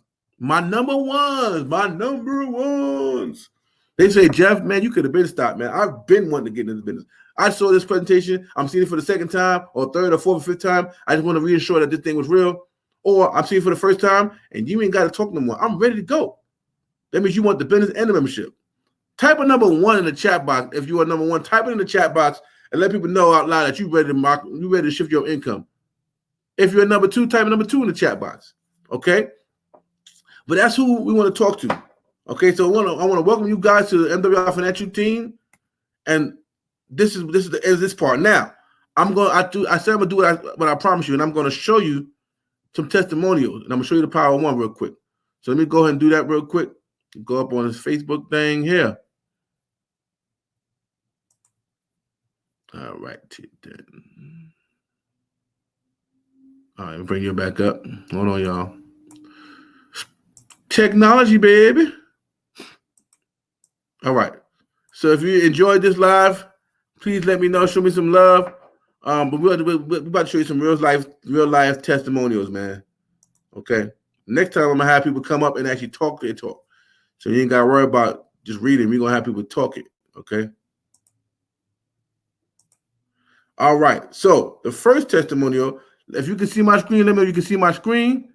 They say, Jeff, man, you could have been stopped, man. I've been wanting to get into this business. I saw this presentation. I'm seeing it for the second time or third or fourth or fifth time. I just want to reassure that this thing was real. Or I'm seeing it for the first time, and you ain't got to talk no more. I'm ready to go. That means you want the business and the membership. Type a number 1 in the chat box. If you are number 1, type it in the chat box and let people know out loud that you're ready to shift your income. If you're number 2, type number 2 in the chat box. Okay, but that's who we want to talk to. Okay, so I want to welcome you guys to the MWR Financial team, and this is this part. Now, I said I'm gonna do what I promise you, and I'm going to show you some testimonials, and I'm gonna show you the power of one real quick. So let me go ahead and do that real quick. Go up on this Facebook thing here. All right, then. All right, bring you back up. Hold on, y'all. Technology, baby. All right. So if you enjoyed this live, please let me know. Show me some love. But we're about to show you some real life testimonials, man. Okay. Next time I'm gonna have people come up and actually talk their talk. So you ain't gotta worry about just reading. We're gonna have people talk it. Okay. All right. So the first testimonial, if you can see my screen, let me know you can see my screen.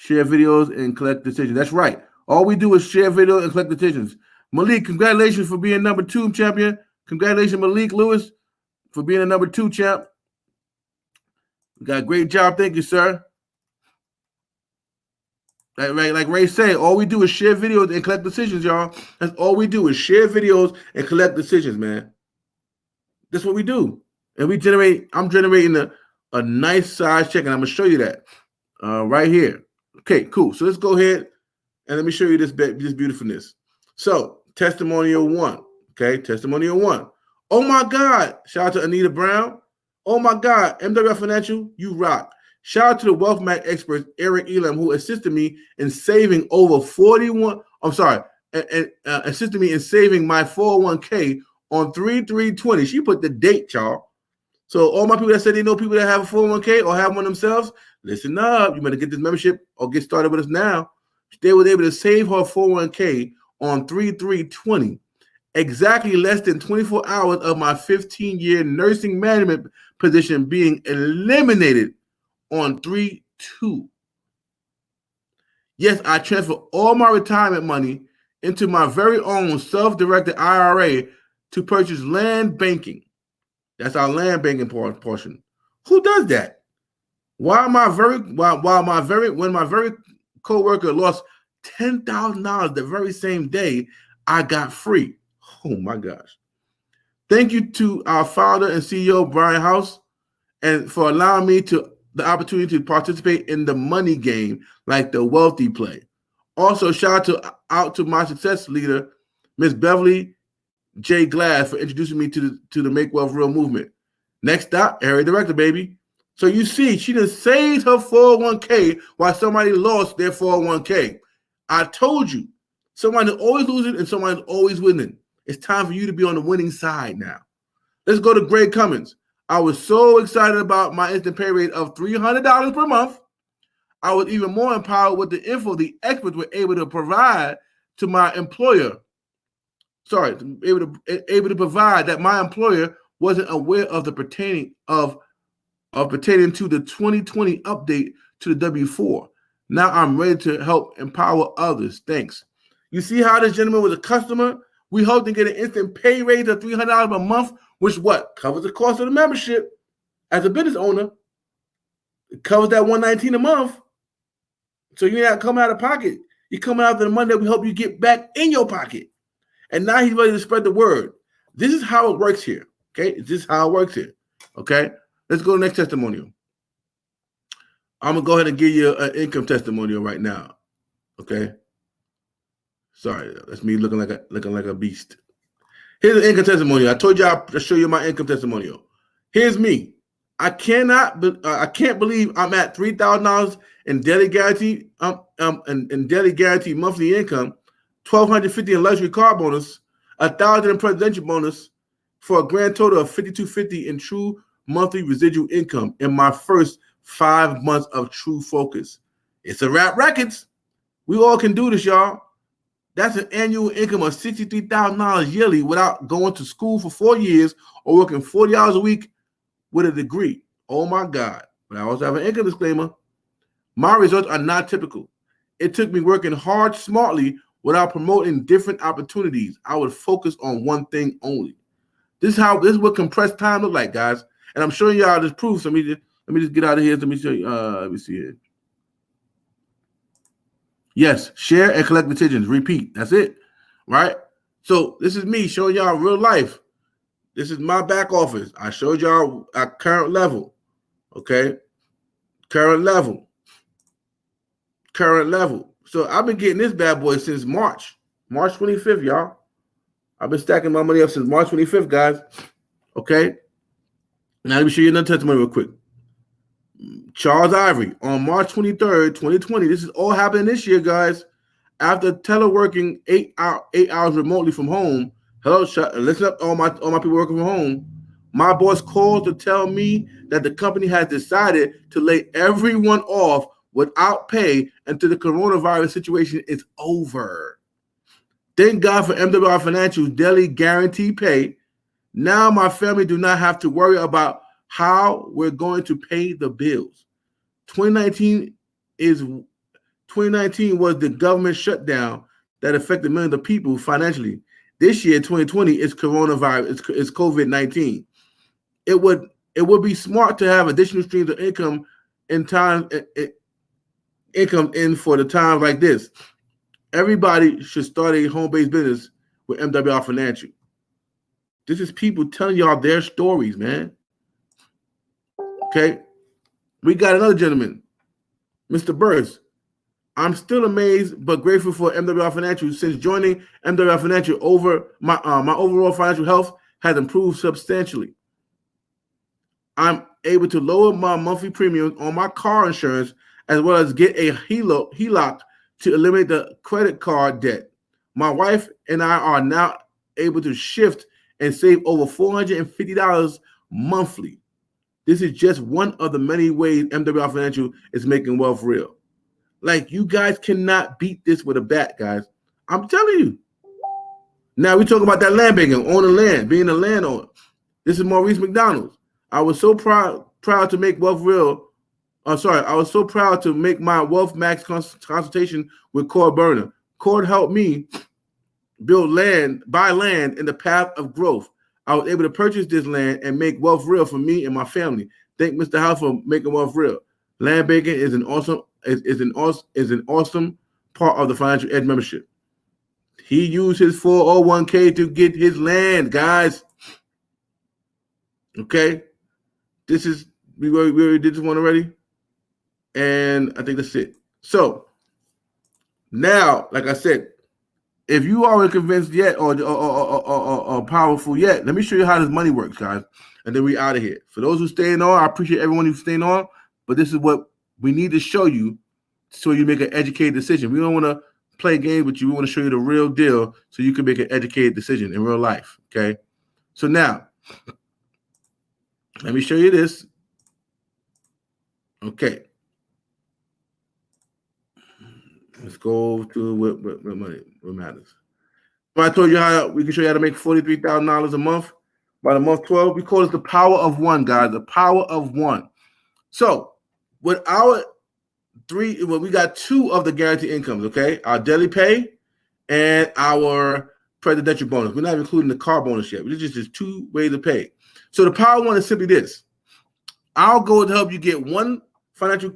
Share videos and collect decisions. That's right. All we do is share videos and collect decisions. Malik, congratulations for being number 2 champion. Congratulations, Malik Lewis, for being a number 2 champ. You got a great job. Thank you, sir. Like Ray said, all we do is share videos and collect decisions, y'all. That's all we do is share videos and collect decisions, man. That's what we do. And I'm generating a nice size check, and I'm going to show you that right here. Okay, cool. So let's go ahead and let me show you this beautifulness. So testimonial 1. Okay, testimonial 1. Oh, my God. Shout out to Anita Brown. Oh, my God. MWR Financial, you rock. Shout out to the Wealth Mac experts, Eric Elam, who assisted me in saving over 41. I'm sorry, and assisted me in saving my 401k on 3/3/20. She put the date, y'all. So all my people that said they know people that have a 401k or have one themselves, listen up. You better get this membership or get started with us now. They were able to save her 401k on 3/3/20. Exactly less than 24 hours of my 15-year nursing management position being eliminated on 3/2. Yes, I transfer all my retirement money into my very own self-directed IRA to purchase land banking. That's our land banking portion. Who does that? When my very coworker lost $10,000 the very same day, I got free. Oh my gosh. Thank you to our founder and CEO, Brian House, and for allowing me the opportunity to participate in the money game like the wealthy play. Also, shout out to my success leader, Miss Beverly J. Glass, for introducing me to the Make Wealth Real movement. Next stop, area director, baby. So you see, she just saved her 401k while somebody lost their 401k. I told you, somebody's always losing and somebody's always winning. It's time for you to be on the winning side now. Let's go to Greg Cummins. I was so excited about my instant pay rate of $300 per month. I was even more empowered with the info the experts were able to provide to my employer. Able to provide that my employer wasn't aware of the pertaining to the 2020 update to the W-4. Now I'm ready to help empower others. Thanks. You see how this gentleman was a customer? We hope to get an instant pay raise of $300 a month, which covers the cost of the membership. As a business owner, it covers that $119 a month. So you're not coming out of pocket. You're coming out of the money that we help you get back in your pocket. And now he's ready to spread the word. This is how it works here. Okay, this is how it works here. Okay, let's go to the next testimonial. I'm gonna go ahead and give you an income testimonial right now. Okay. Sorry, that's me looking like a beast. Here's an income testimonial. I told you I'll show you my income testimonial. Here's me. I can't believe I'm at $3,000 in daily guarantee and daily guaranteed monthly income, $1,250 in luxury car bonus, $1,000 in presidential bonus, for a grand total of $5,250 in true monthly residual income in my first 5 months of true focus. It's a rap records. We all can do this, y'all. That's an annual income of $63,000 yearly without going to school for 4 years or working 40 hours a week with a degree. Oh my God. But I also have an income disclaimer. My results are not typical. It took me working hard, smartly, without promoting different opportunities. I would focus on one thing only. This is what compressed time look like, guys. And I'm showing y'all this proof. So let me just get out of here. Let me show you. Let me see here. Yes, share and collect decisions. Repeat. That's it. Right? So this is me showing y'all real life. This is my back office. I showed y'all at current level. Okay? Current level. So I've been getting this bad boy since March 25th, y'all. I've been stacking my money up since March 25th, guys. Okay? Now let me show you another testimony real quick. Charles Ivory, on March 23rd, 2020. This is all happening this year, guys. After teleworking 8 hours remotely from home, listen up, all my people working from home. My boss called to tell me that the company has decided to lay everyone off without pay until the coronavirus situation is over. Thank God for MWR Financial's daily guarantee pay. Now my family do not have to worry about how we're going to pay the bills. 2019 was the government shutdown that affected millions of people financially. This year, 2020, is coronavirus. It's COVID-19. It would be smart to have additional streams of income in time income in for the times like this. Everybody should start a home-based business with MWR Financial. This is people telling y'all their stories, man. Okay? We got another gentleman, Mr. Burris. I'm still amazed but grateful for MWR Financial. Since joining MWR Financial, my overall financial health has improved substantially. I'm able to lower my monthly premiums on my car insurance as well as get a HELOC to eliminate the credit card debt. My wife and I are now able to shift and save over $450 monthly. This is just one of the many ways MWR Financial is making wealth real. Like, you guys cannot beat this with a bat, guys. I'm telling you. Now we talk about that land banking, owning land, being a landowner. This is Maurice McDonald. I was so proud to make wealth real. I was so proud to make my Wealth Max consultation with Cord Burner. Cord helped me buy land in the path of growth. I was able to purchase this land and make wealth real for me and my family. Thank Mr. House for making wealth real. Land banking is an awesome part of the Financial Edge membership. He used his 401k to get his land, guys. Okay, we already did this one already, and I think that's it. So now, like I said, if you aren't convinced yet or powerful yet, let me show you how this money works, guys, and then we out of here. For those who staying on, I appreciate everyone who's staying on, but this is what we need to show you so you make an educated decision. We don't want to play games with you. We want to show you the real deal so you can make an educated decision in real life, okay? So now, let me show you this. Okay. Let's go to what money, what matters. I told you how we can show you how to make $43,000 a month by the month 12. We call it the power of one, guys, the power of one. So with our we got two of the guaranteed incomes, okay? Our daily pay and our presidential bonus. We're not including the car bonus yet. It's just two ways to pay. So the power one is simply this. I'll go to help you get one financial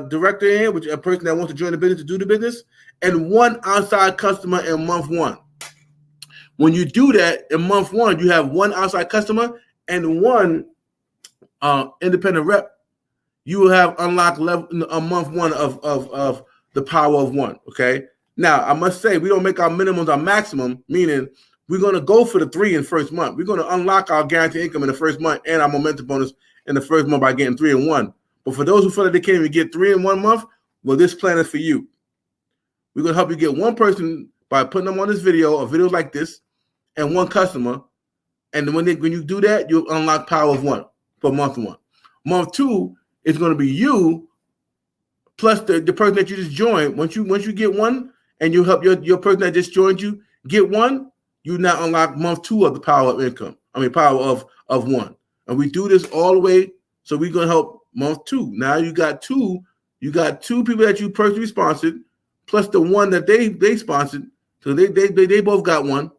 director in, which is a person that wants to join the business to do the business, and one outside customer in month one. When you do that in month one, you have one outside customer and one independent rep. You will have unlocked level a month one of the power of one. Okay. Now I must say we don't make our minimums our maximum, meaning we're going to go for the 3 in the first month. We're going to unlock our guaranteed income in the first month and our momentum bonus in the first month by getting 3 in 1. But for those who feel like they can't even get 3 in 1 month, well, this plan is for you. We're going to help you get one person by putting them on this video or videos like this and one customer. And when you do that, you'll unlock power of one for month 1. Month 2 is going to be you plus the person that you just joined. Once you get one and you help your person that just joined you get one, you now unlock month 2 of the power of income. Power of one. And we do this all the way. So we're going to help month 2. Now you got two people that you personally sponsored, plus the one that they sponsored. So they both got one.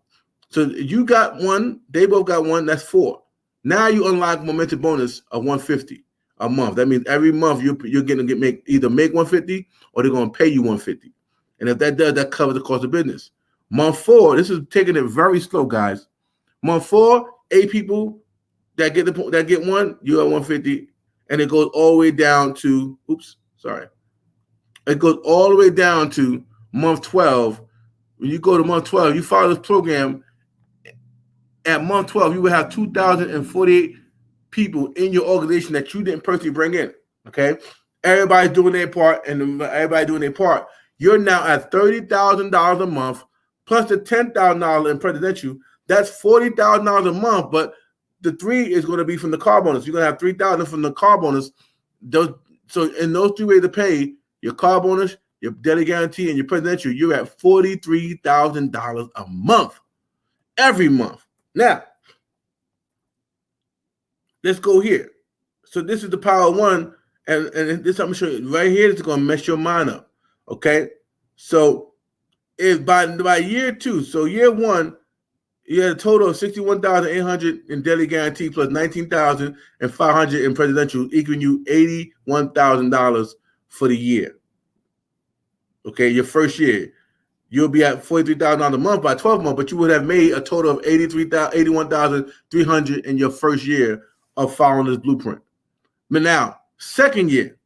So you got one, they both got one. That's 4. Now you unlock momentum bonus of $150 a month. That means every month you're going to either make $150 or they're going to pay you $150. And if that does, that covers the cost of business. Month 4, this is taking it very slow, guys. Month 4, 8 people that get one, you have $150, and it goes all the way down to It goes all the way down to month 12. When you go to month 12, you follow this program. At month 12, you will have 2,048 people in your organization that you didn't personally bring in. Okay, everybody's doing their part, and everybody doing their part. You're now at $30,000 a month plus the $10,000 in presidential. That's $40,000 a month, but the 3 is going to be from the car bonus. You're going to have $3,000 from the car bonus. So in those 3 ways to pay, your car bonus, your daily guarantee, and your presidential, you're at $43,000 a month, every month. Now, let's go here. So this is the power of one, and this I'm going to show you right here. It's going to mess your mind up. Okay, so if by year 2, so year 1, you had a total of $61,800 in daily guarantee plus $19,500 in presidential, equaling you $81,000 for the year. Okay, your first year, you'll be at $43,000 a month by 12 months, but you would have made a total of $81,300 in your first year of following this blueprint. But now, second year,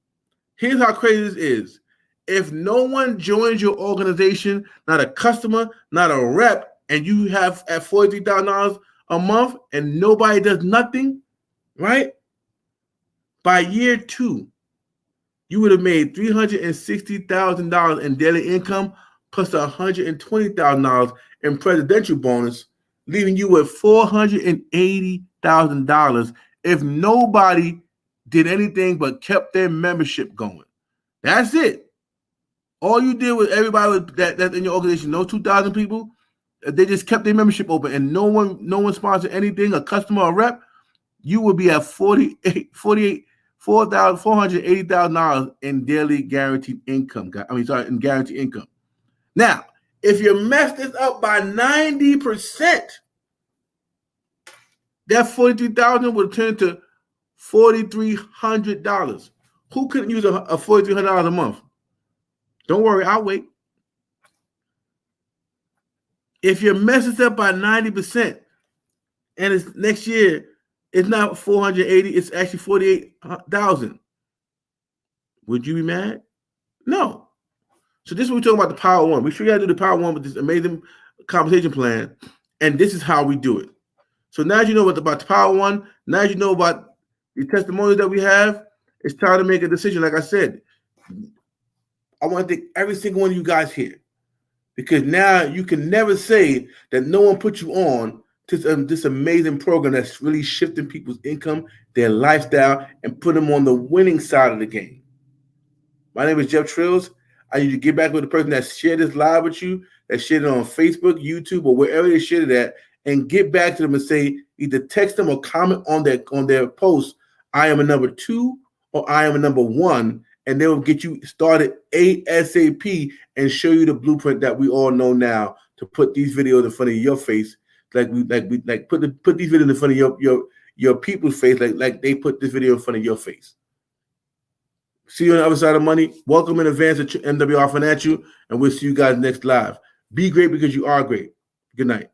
here's how crazy this is. If no one joins your organization, not a customer, not a rep, and you have at $43,000 a month and nobody does nothing, right? By year 2, you would have made $360,000 in daily income plus $120,000 in presidential bonus, leaving you with $480,000 if nobody did anything but kept their membership going. That's it. All you did with everybody that's in your organization, those 2,000 people, they just kept their membership open, and no one sponsored anything, a customer or rep, you would be at $480,000 in daily guaranteed income. In guaranteed income. Now, if you mess this up by 90%, that $43,000 would turn to $4,300. Who couldn't use a $4,300 a month? Don't worry, I'll wait. If you mess this up by 90%, and it's next year, it's not 480, it's actually 48,000. Would you be mad? No. So this is what we're talking about, the Power One. We sure you got to do the Power One with this amazing compensation plan, and this is how we do it. So now you know about the Power One, now you know about the testimonials that we have, it's time to make a decision. Like I said, I want to thank every single one of you guys here, because now you can never say that no one put you on to this amazing program that's really shifting people's income, their lifestyle, and put them on the winning side of the game. My name is Jeff Trills. I need to get back with the person that shared this live with you, that shared it on Facebook, YouTube, or wherever they shared it at, and get back to them and say, either text them or comment on their post, I am a number 2 or I am a number 1, and they will get you started ASAP and show you the blueprint that we all know now to put these videos in front of your face, like put these videos in front of your people's face, like they put this video in front of your face. See you on the other side of money. Welcome in advance to MWR Financial, and we'll see you guys next live. Be great because you are great. Good night.